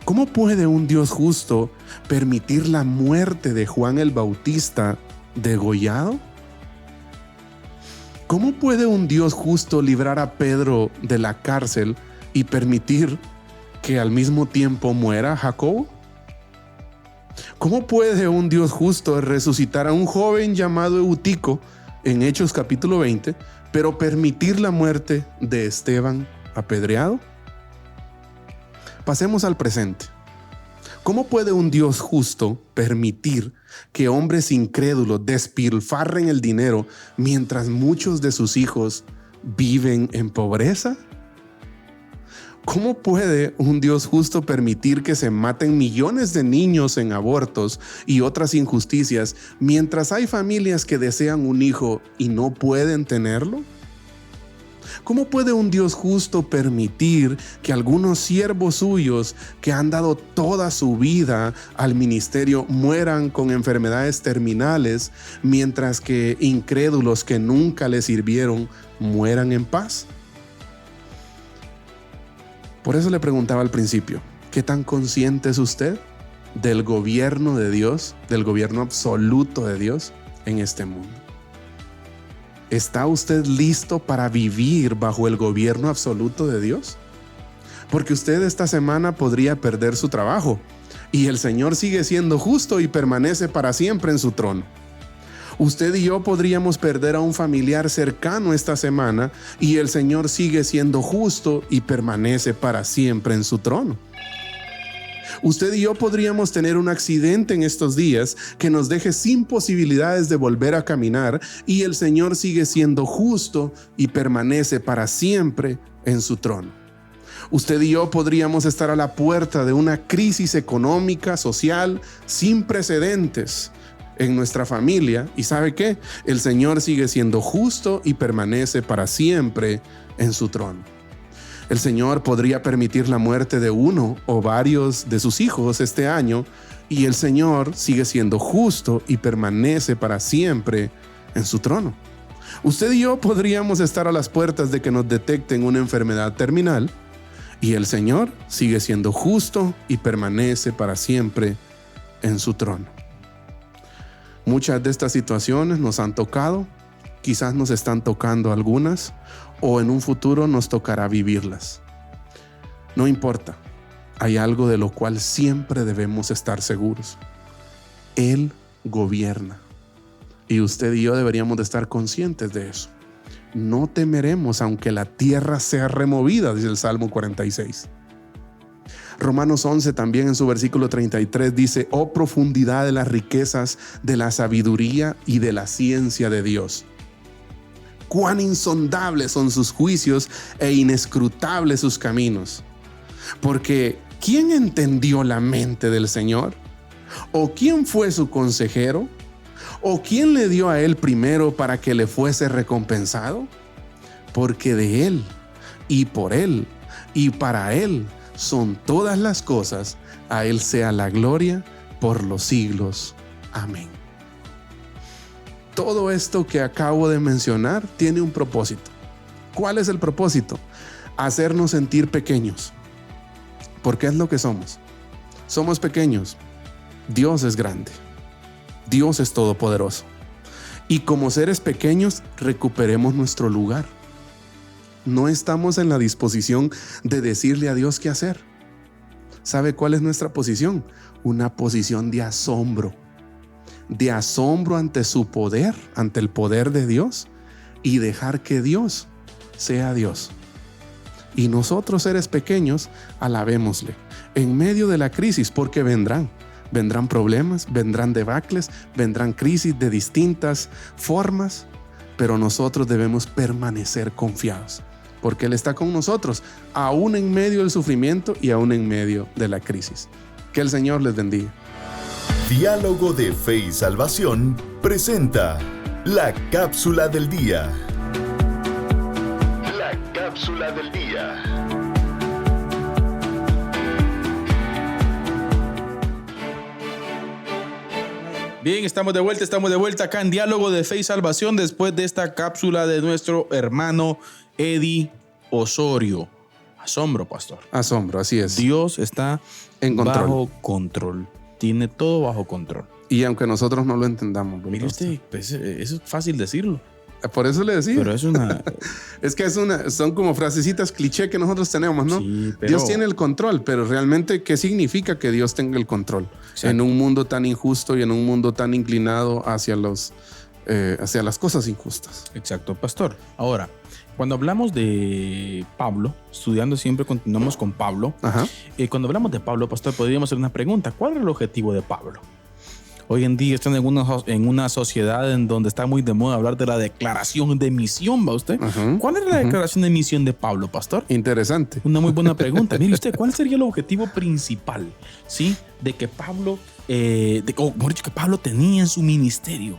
¿Cómo puede un Dios justo permitir la muerte de Juan el Bautista degollado? ¿Cómo puede un Dios justo librar a Pedro de la cárcel y permitir que al mismo tiempo muera Jacobo? ¿Cómo puede un Dios justo resucitar a un joven llamado Eutico en Hechos capítulo 20, pero permitir la muerte de Esteban apedreado? Pasemos al presente. ¿Cómo puede un Dios justo permitir que hombres incrédulos despilfarren el dinero mientras muchos de sus hijos viven en pobreza? ¿Cómo puede un Dios justo permitir que se maten millones de niños en abortos y otras injusticias mientras hay familias que desean un hijo y no pueden tenerlo? ¿Cómo puede un Dios justo permitir que algunos siervos suyos que han dado toda su vida al ministerio mueran con enfermedades terminales mientras que incrédulos que nunca le sirvieron mueran en paz? Por eso le preguntaba al principio, ¿qué tan consciente es usted del gobierno de Dios, del gobierno absoluto de Dios en este mundo? ¿Está usted listo para vivir bajo el gobierno absoluto de Dios? Porque usted esta semana podría perder su trabajo y el Señor sigue siendo justo y permanece para siempre en su trono. Usted y yo podríamos perder a un familiar cercano esta semana y el Señor sigue siendo justo y permanece para siempre en su trono. Usted y yo podríamos tener un accidente en estos días que nos deje sin posibilidades de volver a caminar y el Señor sigue siendo justo y permanece para siempre en su trono. Usted y yo podríamos estar a la puerta de una crisis económica, social, sin precedentes en nuestra familia y ¿sabe qué? El Señor sigue siendo justo y permanece para siempre en su trono. El Señor podría permitir la muerte de uno o varios de sus hijos este año y el Señor sigue siendo justo y permanece para siempre en su trono. Usted y yo podríamos estar a las puertas de que nos detecten una enfermedad terminal y el Señor sigue siendo justo y permanece para siempre en su trono. Muchas de estas situaciones nos han tocado, quizás nos están tocando algunas, o en un futuro nos tocará vivirlas. No importa, hay algo de lo cual siempre debemos estar seguros. Él gobierna. Y usted y yo deberíamos de estar conscientes de eso. No temeremos aunque la tierra sea removida, dice el Salmo 46. Romanos 11 también en su versículo 33 dice: oh profundidad de las riquezas de la sabiduría y de la ciencia de Dios. Cuán insondables son sus juicios e inescrutables sus caminos. Porque ¿quién entendió la mente del Señor? ¿O quién fue su consejero? ¿O quién le dio a él primero para que le fuese recompensado? Porque de él, y por él, y para él son todas las cosas, a él sea la gloria por los siglos. Amén. Todo esto que acabo de mencionar tiene un propósito. ¿Cuál es el propósito? Hacernos sentir pequeños. Porque es lo que somos. Somos pequeños. Dios es grande. Dios es todopoderoso. Y como seres pequeños, recuperemos nuestro lugar. No estamos en la disposición de decirle a Dios qué hacer. ¿Sabe cuál es nuestra posición? Una posición de asombro. De asombro ante su poder, ante el poder de Dios, y dejar que Dios sea Dios. Y nosotros, seres pequeños, alabémosle en medio de la crisis, porque vendrán problemas, vendrán debacles, vendrán crisis de distintas formas, pero nosotros debemos permanecer confiados, porque Él está con nosotros, aún en medio del sufrimiento y aún en medio de la crisis. Que el Señor les bendiga. Diálogo de Fe y Salvación presenta la cápsula del día. La cápsula del día. Bien, estamos de vuelta acá en Diálogo de Fe y Salvación después de esta cápsula de nuestro hermano Eddie Osorio. Asombro, pastor. Asombro, así es. Dios está en control. Bajo control. Tiene todo bajo control. Y aunque nosotros no lo entendamos. Mire usted, pues, eso es fácil decirlo. Por eso le decía. Pero es una... es que son como frasecitas cliché que nosotros tenemos, ¿no? Sí, pero... Dios tiene el control, pero realmente, ¿qué significa que Dios tenga el control? Exacto. En un mundo tan injusto y en un mundo tan inclinado hacia las cosas injustas. Exacto, pastor. Ahora, cuando hablamos de Pablo, estudiando siempre continuamos con Pablo. Cuando hablamos de Pablo, pastor, podríamos hacer una pregunta. ¿Cuál era el objetivo de Pablo? Hoy en día están en una sociedad en donde está muy de moda hablar de la declaración de misión, ¿va usted? ¿Cuál era la declaración de misión de Pablo, pastor? Interesante. Una muy buena pregunta. Mire usted, ¿cuál sería el objetivo principal, sí, de que Pablo, mejor dicho, que Pablo tenía en su ministerio,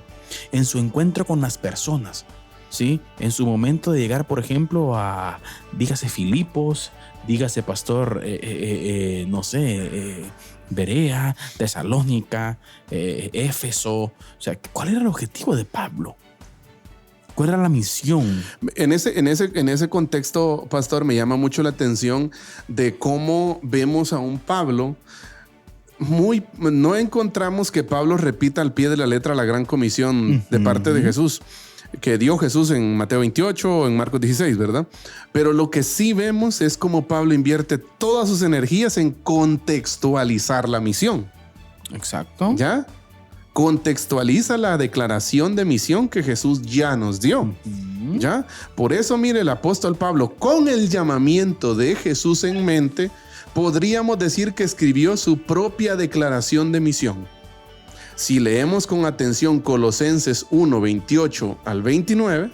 en su encuentro con las personas, sí, en su momento de llegar, por ejemplo, a, dígase Filipos, dígase pastor, no sé, Berea, Tesalónica, Éfeso? O sea, ¿cuál era el objetivo de Pablo? ¿Cuál era la misión? En ese contexto, pastor, me llama mucho la atención de cómo vemos a un Pablo. No encontramos que Pablo repita al pie de la letra la gran comisión de parte de Jesús, que dio Jesús en Mateo 28 o en Marcos 16, ¿verdad? Pero lo que sí vemos es cómo Pablo invierte todas sus energías en contextualizar la misión. Exacto. ¿Ya? Contextualiza la declaración de misión que Jesús ya nos dio. ¿Ya? Por eso, mire, el apóstol Pablo, con el llamamiento de Jesús en mente, podríamos decir que escribió su propia declaración de misión. Si leemos con atención Colosenses 1, 28 al 29,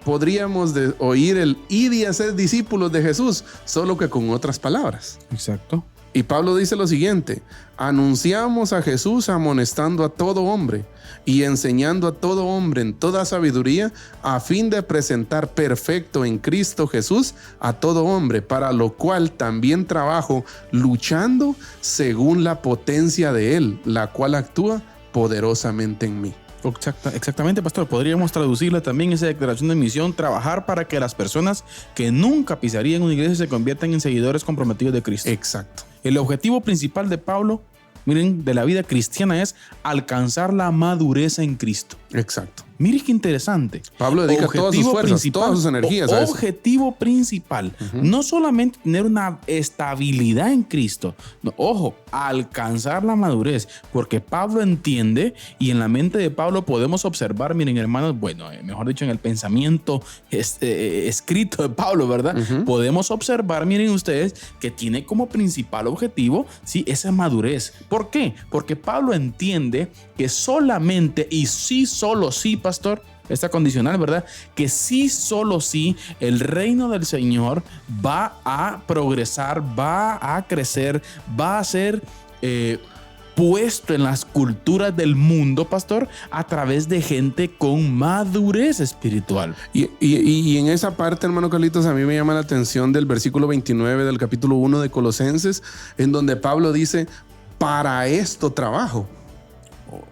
podríamos oír el ir y hacer discípulos de Jesús, solo que con otras palabras. Exacto. Y Pablo dice lo siguiente: anunciamos a Jesús amonestando a todo hombre y enseñando a todo hombre en toda sabiduría, a fin de presentar perfecto en Cristo Jesús a todo hombre, para lo cual también trabajo, luchando según la potencia de Él, la cual actúa poderosamente en mí. Exactamente, pastor. Podríamos traducirla también esa declaración de misión: trabajar para que las personas que nunca pisarían una iglesia se conviertan en seguidores comprometidos de Cristo. Exacto. El objetivo principal de Pablo, miren, de la vida cristiana es alcanzar la madurez en Cristo. Exacto. Mire qué interesante. Pablo dedica todas sus fuerzas, todas sus energías a eso. Objetivo principal, no solamente tener una estabilidad en Cristo, no, ojo, alcanzar la madurez, porque Pablo entiende, y en la mente de Pablo podemos observar, miren, hermanos, bueno, mejor dicho, en el pensamiento escrito de Pablo, ¿verdad? Podemos observar, miren ustedes, que tiene como principal objetivo, sí, esa madurez. ¿Por qué? Porque Pablo entiende que solamente y sí, solo sí, pastor, esta condicional, ¿verdad? Que sí, solo sí, el reino del Señor va a progresar, va a crecer, va a ser puesto en las culturas del mundo, pastor, a través de gente con madurez espiritual. Y en esa parte, hermano Carlitos, a mí me llama la atención del versículo 29 del capítulo 1 de Colosenses, en donde Pablo dice: para esto trabajo.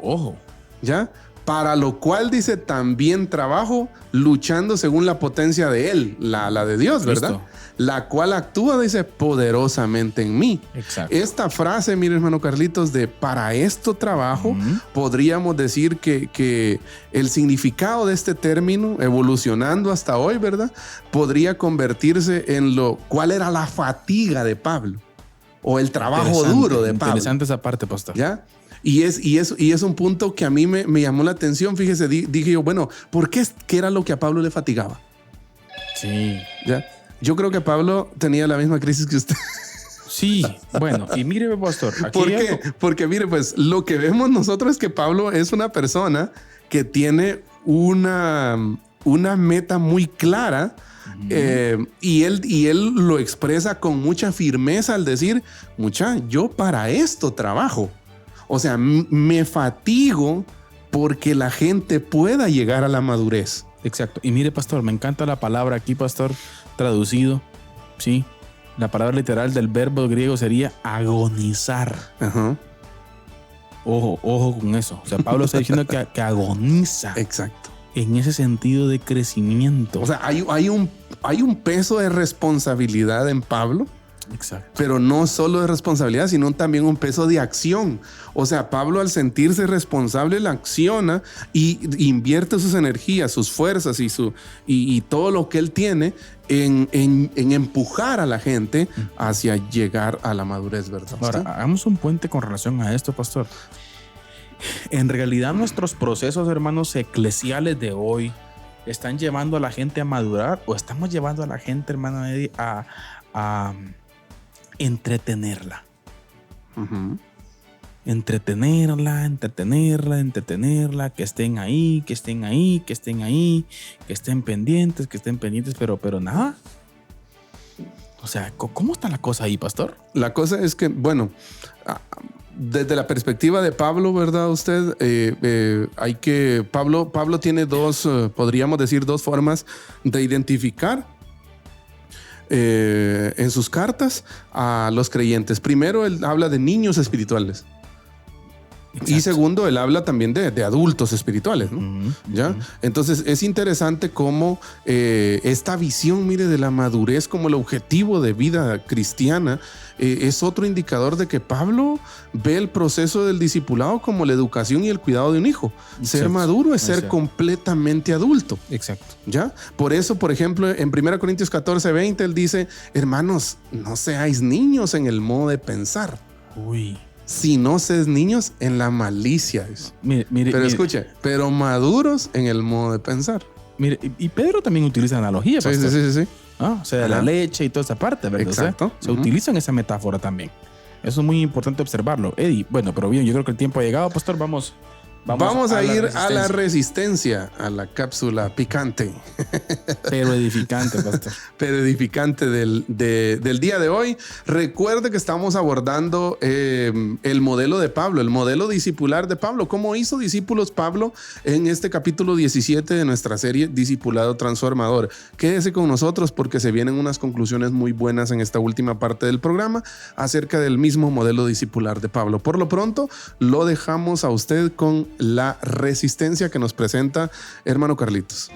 Ojo. ¿Ya? Para lo cual dice, también trabajo luchando según la potencia de Él, la de Dios, ¿verdad? Listo. La cual actúa, dice, poderosamente en mí. Exacto. Esta frase, mire, hermano Carlitos, de para esto trabajo, podríamos decir que el significado de este término, evolucionando hasta hoy, ¿verdad? Podría convertirse en cuál era la fatiga de Pablo o el trabajo duro de Pablo. Interesante esa parte, pastor. ¿Ya? Y es un punto que a mí me llamó la atención. Fíjese, dije yo, bueno, ¿por qué? ¿Qué era lo que a Pablo le fatigaba? Sí. ¿Ya? Yo creo que Pablo tenía la misma crisis que usted. Sí, bueno, y mire, pastor. Aquí ¿Por qué? Porque mire, pues lo que vemos nosotros es que Pablo es una persona que tiene una meta muy clara. Y él lo expresa con mucha firmeza al decir, yo para esto trabajo. O sea, me fatigo porque la gente pueda llegar a la madurez. Exacto. Y mire, pastor, me encanta la palabra aquí, pastor, traducido. Sí. La palabra literal del verbo griego sería agonizar. Ajá. Ojo con eso. O sea, Pablo está diciendo que agoniza. Exacto. En ese sentido de crecimiento. O sea, hay un peso de responsabilidad en Pablo. Exacto. Pero no solo de responsabilidad, sino también un peso de acción. O sea, Pablo, al sentirse responsable, la acciona y invierte sus energías, sus fuerzas y todo lo que él tiene en empujar a la gente hacia llegar a la madurez, ¿verdad? Ahora, hagamos un puente con relación a esto, pastor. En realidad, nuestros procesos, hermanos, eclesiales de hoy están llevando a la gente a madurar, o estamos llevando a la gente, hermano Eddie, a entretenerla. Entretenerla, que estén ahí, que estén pendientes, pero nada. O sea, ¿cómo está la cosa ahí, pastor? La cosa es que, bueno, desde la perspectiva de Pablo, ¿verdad? Pablo tiene podríamos decir, dos formas de identificar en sus cartas a los creyentes. Primero, él habla de niños espirituales. Exacto. Y segundo, él habla también de adultos espirituales, ¿no? ¿Ya? Entonces es interesante cómo esta visión, mire, de la madurez como el objetivo de vida cristiana es otro indicador de que Pablo ve el proceso del discipulado como la educación y el cuidado de un hijo. Exacto. Ser maduro es ser completamente adulto. Exacto. ¿Ya? Por eso, por ejemplo, en 1 Corintios 14:20 él dice, hermanos, no seáis niños en el modo de pensar. Uy. Si no seas niños en la malicia. Pero escuche, pero maduros en el modo de pensar. Mire, y Pedro también utiliza analogías. Sí. O sea, la leche y toda esa parte, ¿verdad? Exacto. Se utiliza en esa metáfora también. Eso es muy importante observarlo. Eddie, bueno, pero bien, yo creo que el tiempo ha llegado, pastor. Vamos a ir a la resistencia, a la cápsula picante. Pero edificante, pastor. Pero edificante del día de hoy. Recuerde que estamos abordando el modelo de Pablo, el modelo discipular de Pablo. ¿Cómo hizo discípulos Pablo en este capítulo 17 de nuestra serie Discipulado Transformador? Quédese con nosotros porque se vienen unas conclusiones muy buenas en esta última parte del programa acerca del mismo modelo discipular de Pablo. Por lo pronto, lo dejamos a usted con la resistencia que nos presenta hermano Carlitos.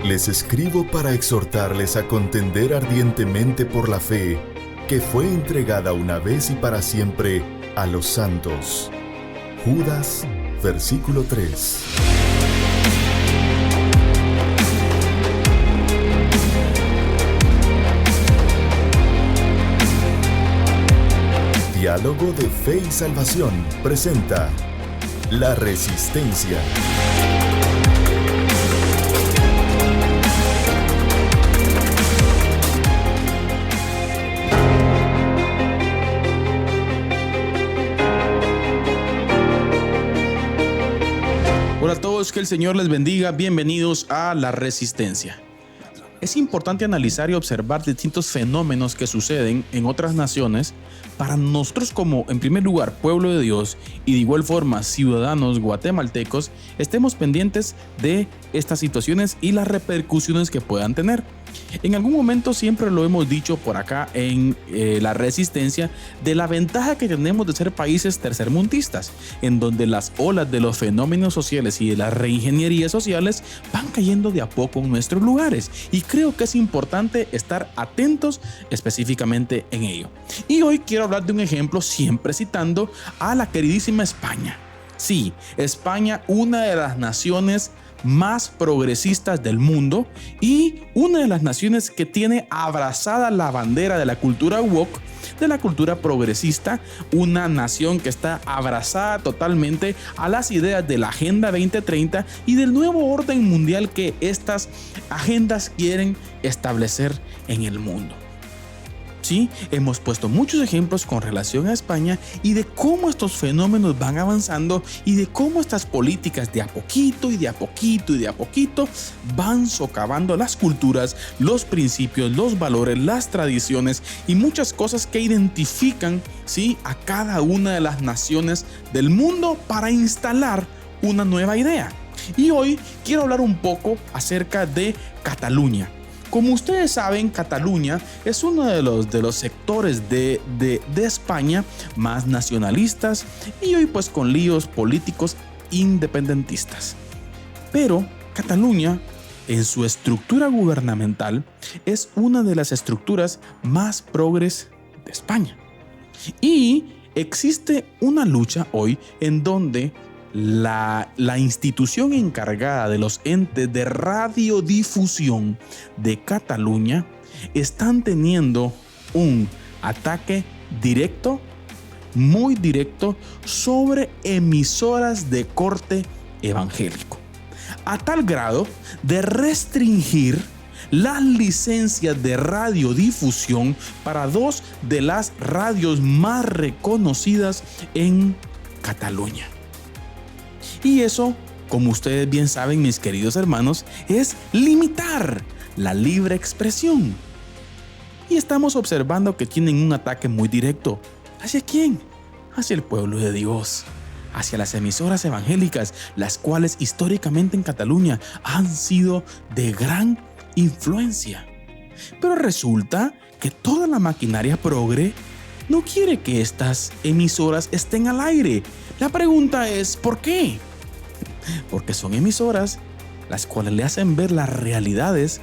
Les escribo para exhortarles a contender ardientemente por la fe que fue entregada una vez y para siempre a los santos. Judas, versículo 3. Diálogo de Fe y Salvación presenta La Resistencia. Hola a todos, que el Señor les bendiga. Bienvenidos a La Resistencia. Es importante analizar y observar distintos fenómenos que suceden en otras naciones para nosotros como, en primer lugar, pueblo de Dios y de igual forma ciudadanos guatemaltecos, estemos pendientes de estas situaciones y las repercusiones que puedan tener. En algún momento siempre lo hemos dicho por acá en La Resistencia de la ventaja que tenemos de ser países tercermundistas, en donde las olas de los fenómenos sociales y de las reingenierías sociales van cayendo de a poco en nuestros lugares, y creo que es importante estar atentos específicamente en ello. Y hoy quiero hablar de un ejemplo siempre citando a la queridísima España. Sí, España, una de las naciones más progresistas del mundo y una de las naciones que tiene abrazada la bandera de la cultura woke, de la cultura progresista, una nación que está abrazada totalmente a las ideas de la Agenda 2030 y del nuevo orden mundial que estas agendas quieren establecer en el mundo. Sí, hemos puesto muchos ejemplos con relación a España y de cómo estos fenómenos van avanzando y de cómo estas políticas de a poquito y de a poquito y de a poquito van socavando las culturas, los principios, los valores, las tradiciones y muchas cosas que identifican, ¿sí?, a cada una de las naciones del mundo para instalar una nueva idea. Y hoy quiero hablar un poco acerca de Cataluña. Como ustedes saben, Cataluña es uno de los sectores de España más nacionalistas y hoy pues con líos políticos independentistas. Pero Cataluña, en su estructura gubernamental, es una de las estructuras más progres de España. Y existe una lucha hoy en donde la institución encargada de los entes de radiodifusión de Cataluña están teniendo un ataque directo, muy directo, sobre emisoras de corte evangélico, a tal grado de restringir las licencias de radiodifusión para dos de las radios más reconocidas en Cataluña. Y eso, como ustedes bien saben, mis queridos hermanos, es limitar la libre expresión. Y estamos observando que tienen un ataque muy directo. ¿Hacia quién? Hacia el pueblo de Dios, hacia las emisoras evangélicas, las cuales históricamente en Cataluña han sido de gran influencia. Pero resulta que toda la maquinaria progre no quiere que estas emisoras estén al aire. La pregunta es, ¿por qué? Porque son emisoras las cuales le hacen ver las realidades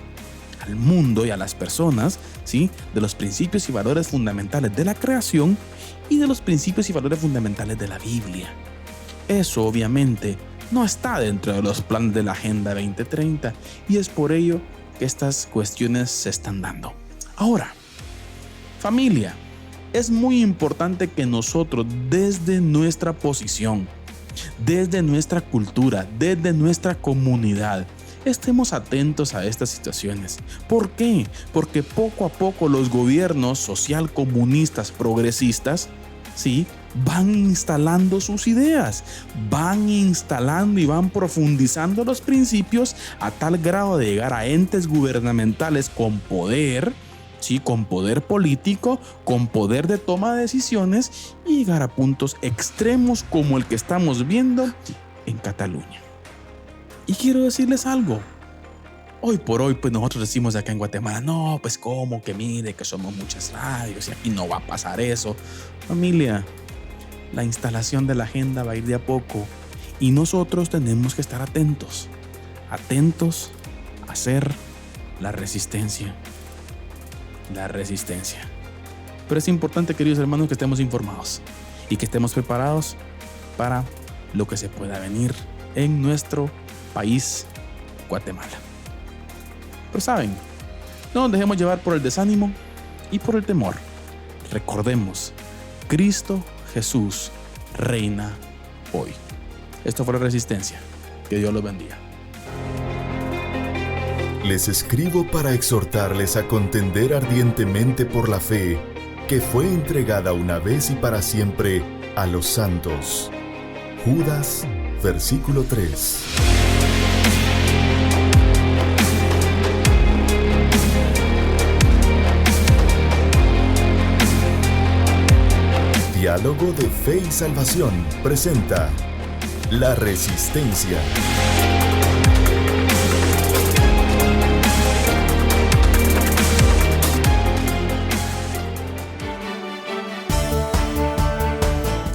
al mundo y a las personas, ¿sí?, de los principios y valores fundamentales de la creación y de los principios y valores fundamentales de la Biblia. Eso obviamente no está dentro de los planes de la Agenda 2030 y es por ello que estas cuestiones se están dando. Ahora, familia, es muy importante que nosotros desde nuestra posición, desde nuestra cultura, desde nuestra comunidad, estemos atentos a estas situaciones. ¿Por qué? Porque poco a poco los gobiernos social comunistas progresistas, ¿sí?, van instalando sus ideas, van instalando y van profundizando los principios a tal grado de llegar a entes gubernamentales con poder, ¿sí?, con poder político, con poder de toma de decisiones y llegar a puntos extremos como el que estamos viendo en Cataluña. Y quiero decirles algo. Hoy por hoy, pues nosotros decimos acá en Guatemala, no, pues cómo que mire que somos muchas radios y aquí no va a pasar eso. Familia, la instalación de la agenda va a ir de a poco y nosotros tenemos que estar atentos a hacer la resistencia. Pero es importante, queridos hermanos, que estemos informados y que estemos preparados para lo que se pueda venir en nuestro país, Guatemala. Pero saben, no nos dejemos llevar por el desánimo y por el temor. Recordemos, Cristo Jesús reina hoy. Esto fue La Resistencia. Que Dios los bendiga. Les escribo para exhortarles a contender ardientemente por la fe que fue entregada una vez y para siempre a los santos. Judas, versículo 3. Diálogo de Fe y Salvación presenta La Resistencia.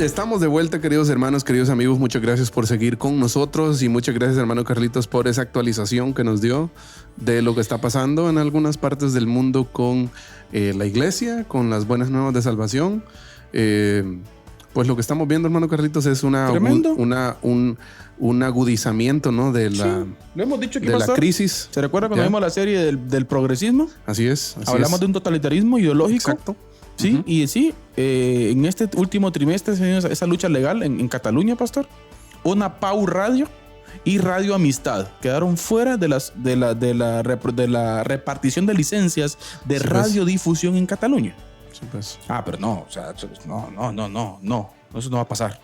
Estamos de vuelta, queridos hermanos, queridos amigos. Muchas gracias por seguir con nosotros y muchas gracias, hermano Carlitos, por esa actualización que nos dio de lo que está pasando en algunas partes del mundo con la iglesia, con las buenas nuevas de salvación. Pues lo que estamos viendo, hermano Carlitos, es un agudizamiento, ¿no? De la, lo hemos dicho aquí, de la crisis. ¿Se recuerda cuando vimos la serie del progresismo? Así es. Hablamos de un totalitarismo ideológico. Exacto. Sí, y sí, en este último trimestre se dio esa lucha legal en Cataluña, pastor. Una Pau Radio y Radio Amistad quedaron fuera de la repartición de licencias de radiodifusión en Cataluña. Sí, pues. Pero no, o sea, no. Eso no va a pasar.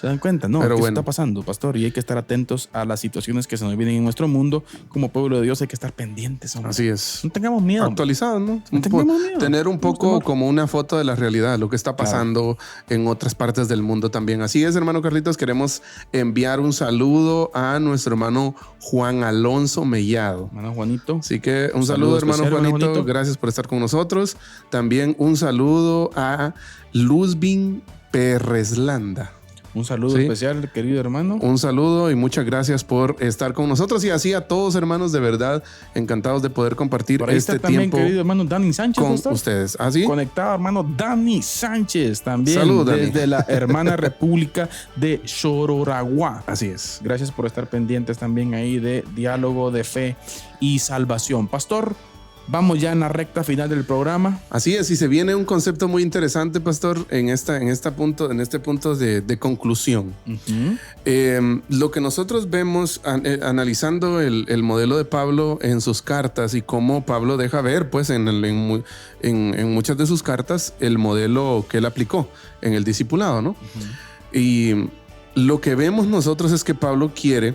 ¿Se dan cuenta? No, pero está pasando, pastor. Y hay que estar atentos a las situaciones que se nos vienen en nuestro mundo. Como pueblo de Dios hay que estar pendientes. Hombre. Así es. No tengamos miedo. Actualizados, ¿no? No tengamos miedo. Tener un poco como una foto de la realidad, lo que está pasando en otras partes del mundo también. Así es, hermano Carlitos. Queremos enviar un saludo a nuestro hermano Juan Alonso Mellado. Hermano Juanito. Así que un saludo hermano Juanito. Gracias por estar con nosotros. También un saludo a Luzbin Perreslanda. Un saludo especial, querido hermano. Un saludo y muchas gracias por estar con nosotros. Y así a todos, hermanos, de verdad, encantados de poder compartir por ahí este está también, tiempo querido hermano Dani Sánchez, con ustedes. ¿Así? Conectado, hermano Dani Sánchez, también. Salud, Dani. Desde la hermana República de Chororagua. Así es. Gracias por estar pendientes también ahí de Diálogo de Fe y Salvación. Pastor, vamos ya en la recta final del programa. Así es, y se viene un concepto muy interesante, pastor, en este punto de conclusión. Lo que nosotros vemos analizando el modelo de Pablo en sus cartas y cómo Pablo deja ver, pues, en muchas de sus cartas el modelo que él aplicó en el discipulado, ¿no? Y lo que vemos nosotros es que Pablo quiere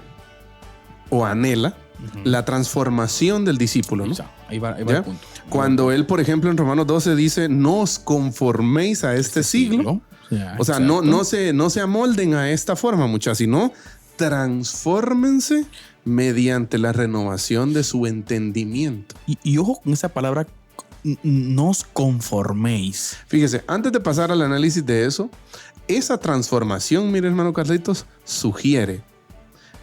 o anhela la transformación del discípulo, ¿no? Ahí va el punto. Cuando él, por ejemplo, en Romanos 12 dice, no os conforméis a este siglo. O sea, no se amolden a esta forma, muchachos, sino transfórmense mediante la renovación de su entendimiento. Y ojo con esa palabra, no os conforméis. Fíjese, antes de pasar al análisis de eso, esa transformación, mire, hermano Carlitos, sugiere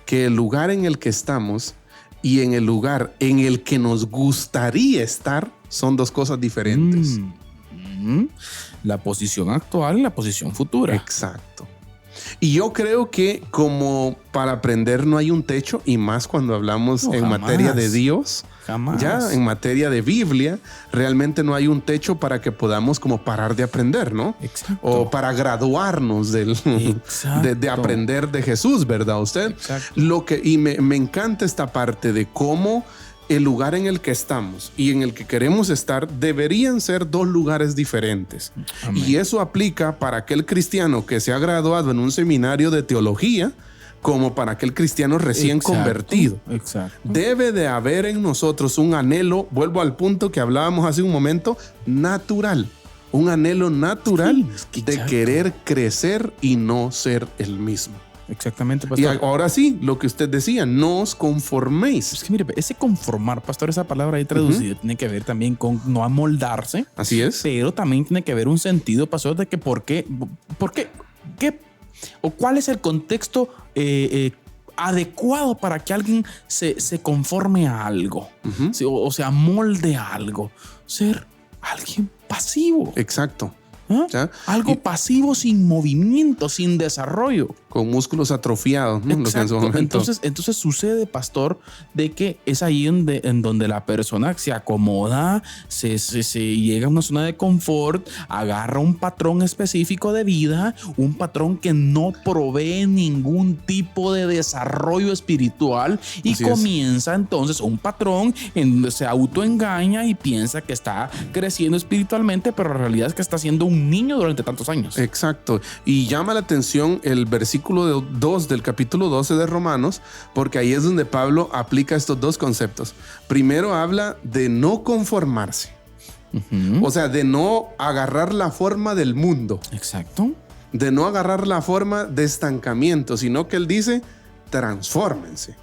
que el lugar en el que estamos y en el lugar en el que nos gustaría estar son dos cosas diferentes. La posición actual y la posición futura. Exacto. Y yo creo que como para aprender no hay un techo, y más cuando hablamos en materia de Dios, ya en materia de Biblia, realmente no hay un techo para que podamos como parar de aprender, ¿no? Exacto. O para graduarnos de aprender de Jesús, ¿verdad usted? Exacto. Y me encanta esta parte de cómo el lugar en el que estamos y en el que queremos estar deberían ser dos lugares diferentes. Amén. Y eso aplica para aquel cristiano que se ha graduado en un seminario de teología como para aquel cristiano recién convertido. Exacto. Debe de haber en nosotros un anhelo, vuelvo al punto que hablábamos hace un momento, natural. Un anhelo natural de querer crecer y no ser el mismo. Exactamente, pastor. Y ahora sí, lo que usted decía, no os conforméis. Es que mire, ese conformar, pastor, esa palabra ahí traducida tiene que ver también con no amoldarse. Así es. Pero también tiene que ver un sentido, pastor, de que por qué, o cuál es el contexto adecuado para que alguien se conforme a algo, o se amolde a algo. Ser alguien pasivo. Exacto. ¿Ah? Algo pasivo, sin movimiento, sin desarrollo. Con músculos atrofiados, ¿no? Exacto. Entonces sucede, pastor, de que es ahí en donde la persona se acomoda, se llega a una zona de confort, agarra un patrón específico de vida, un patrón que no provee ningún tipo de desarrollo espiritual y comienza entonces un patrón en donde se autoengaña y piensa que está creciendo espiritualmente, pero la realidad es que está siendo un niño durante tantos años. Exacto. Y llama la atención el versículo 2 del capítulo 12 de Romanos, porque ahí es donde Pablo aplica estos dos conceptos. Primero habla de no conformarse. O sea, de no agarrar la forma del mundo. Exacto. De no agarrar la forma de estancamiento, sino que él dice, transfórmense.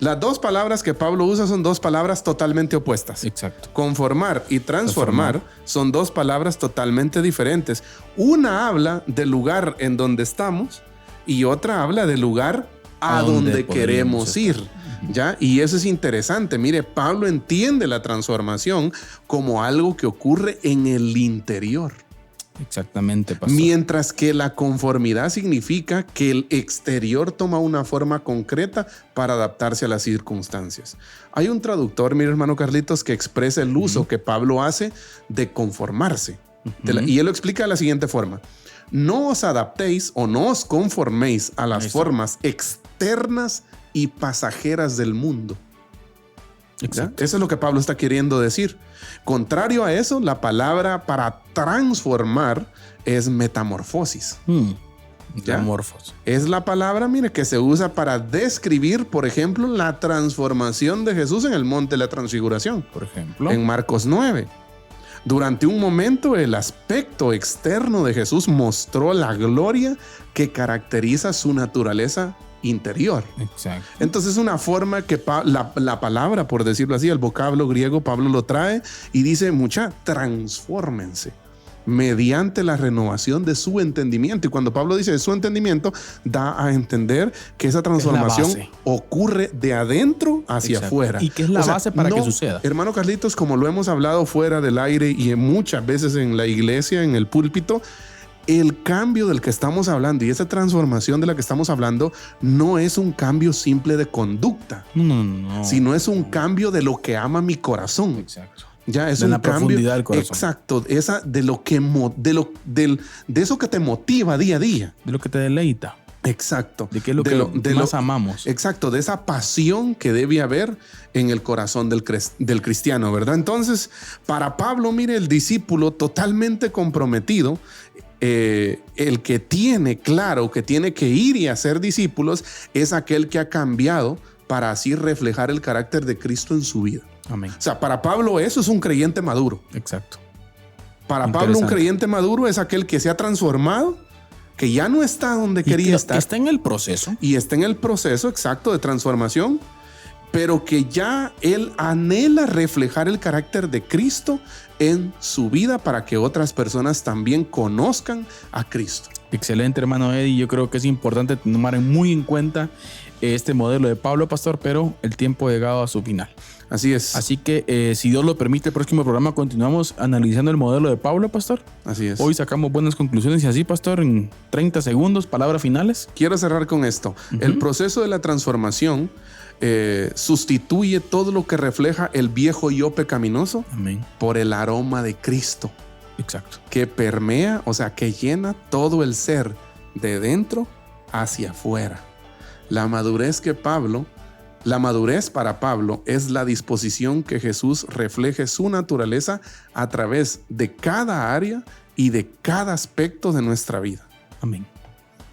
Las dos palabras que Pablo usa son dos palabras totalmente opuestas. Exacto. Conformar y transformar son dos palabras totalmente diferentes. Una habla del lugar en donde estamos y otra habla del lugar a donde queremos ir. ¿Ya? Y eso es interesante. Mire, Pablo entiende la transformación como algo que ocurre en el interior. Exactamente, pastor. Mientras que la conformidad significa que el exterior toma una forma concreta para adaptarse a las circunstancias. Hay un traductor, mi hermano Carlitos, que expresa el uso que Pablo hace de conformarse. Y él lo explica de la siguiente forma. No os adaptéis o no os conforméis a las formas externas y pasajeras del mundo. Eso es lo que Pablo está queriendo decir. Contrario a eso, la palabra para transformar es metamorfosis. Metamorfosis. Es la palabra, mire, que se usa para describir, por ejemplo, la transformación de Jesús en el monte de la transfiguración. Por ejemplo. En Marcos 9. Durante un momento, el aspecto externo de Jesús mostró la gloria que caracteriza su naturaleza interior. Exacto. Entonces es una forma que la palabra, por decirlo así, el vocablo griego, Pablo lo trae y dice, transfórmense mediante la renovación de su entendimiento. Y cuando Pablo dice de su entendimiento, da a entender que esa transformación ocurre de adentro hacia afuera. Y que es la base para que suceda. Hermano Carlitos, como lo hemos hablado fuera del aire y muchas veces en la iglesia, en el púlpito, el cambio del que estamos hablando y esa transformación de la que estamos hablando no es un cambio simple de conducta, sino es un cambio de lo que ama mi corazón. Exacto. Ya es de un la cambio profundidad del corazón. Exacto, esa de lo que de eso que te motiva día a día, de lo que te deleita. Exacto. De qué es lo que más amamos. Exacto, de esa pasión que debe haber en el corazón del cristiano, ¿verdad? Entonces, para Pablo, mire, el discípulo totalmente comprometido, el que tiene claro que tiene que ir y hacer discípulos, es aquel que ha cambiado para así reflejar el carácter de Cristo en su vida. Amén. O sea, para Pablo eso es un creyente maduro. Exacto. Para Pablo un creyente maduro es aquel que se ha transformado, que ya no está donde quería estar. Está en el proceso. Y está en el proceso exacto de transformación, pero que ya él anhela reflejar el carácter de Cristo en su vida para que otras personas también conozcan a Cristo. Excelente, hermano Eddie. Yo creo que es importante tomar muy en cuenta este modelo de Pablo, pastor, pero el tiempo ha llegado a su final. Así es. Así que, si Dios lo permite, el próximo programa continuamos analizando el modelo de Pablo, pastor. Así es. Hoy sacamos buenas conclusiones y así, pastor, en 30 segundos, palabras finales. Quiero cerrar con esto. El proceso de la transformación sustituye todo lo que refleja el viejo yo pecaminoso. Amén. Por el aroma de Cristo. Exacto. Que permea, o sea, que llena todo el ser de dentro hacia afuera. La madurez para Pablo es la disposición que Jesús refleje su naturaleza a través de cada área y de cada aspecto de nuestra vida. Amén.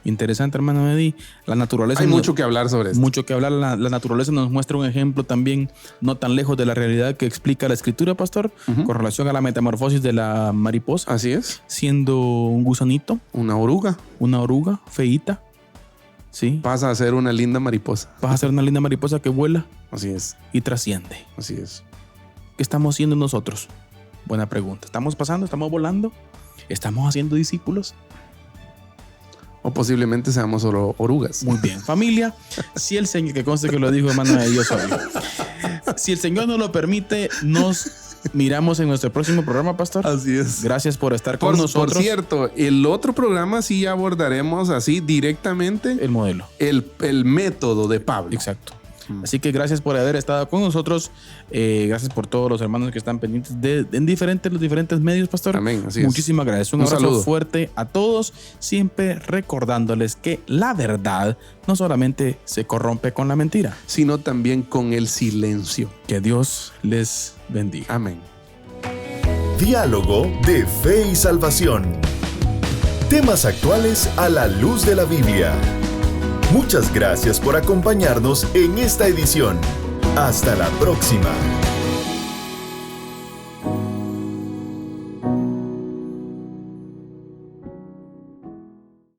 Interesante, hermano Eddie. La naturaleza. Hay mucho que hablar sobre esto. Mucho que hablar. La naturaleza nos muestra un ejemplo también no tan lejos de la realidad que explica la Escritura, pastor, con relación a la metamorfosis de la mariposa. Así es. Siendo un gusanito. Una oruga. Una oruga feíta. Sí. Pasa a ser una linda mariposa. Vas a ser una linda mariposa que vuela. Así es. Y trasciende. Así es. ¿Qué estamos haciendo nosotros? Buena pregunta. ¿Estamos pasando? ¿Estamos volando? ¿Estamos haciendo discípulos? O posiblemente seamos solo orugas. Muy bien. Familia, si el Señor, que conste que lo dijo hermano de Dios hoy. Si el Señor nos lo permite, nos miramos en nuestro próximo programa, pastor. Así es. Gracias por estar con nosotros. Por cierto, el otro programa sí abordaremos así directamente el modelo. El método de Pablo. Exacto. Así que gracias por haber estado con nosotros. Gracias por todos los hermanos que están pendientes en los diferentes medios, pastor. Amén. Así Muchísimas gracias. Un abrazo saludo fuerte a todos. Siempre recordándoles que la verdad no solamente se corrompe con la mentira, sino también con el silencio. Que Dios les bendiga. Amén. Diálogo de fe y salvación. Temas actuales a la luz de la Biblia. Muchas gracias por acompañarnos en esta edición. Hasta la próxima.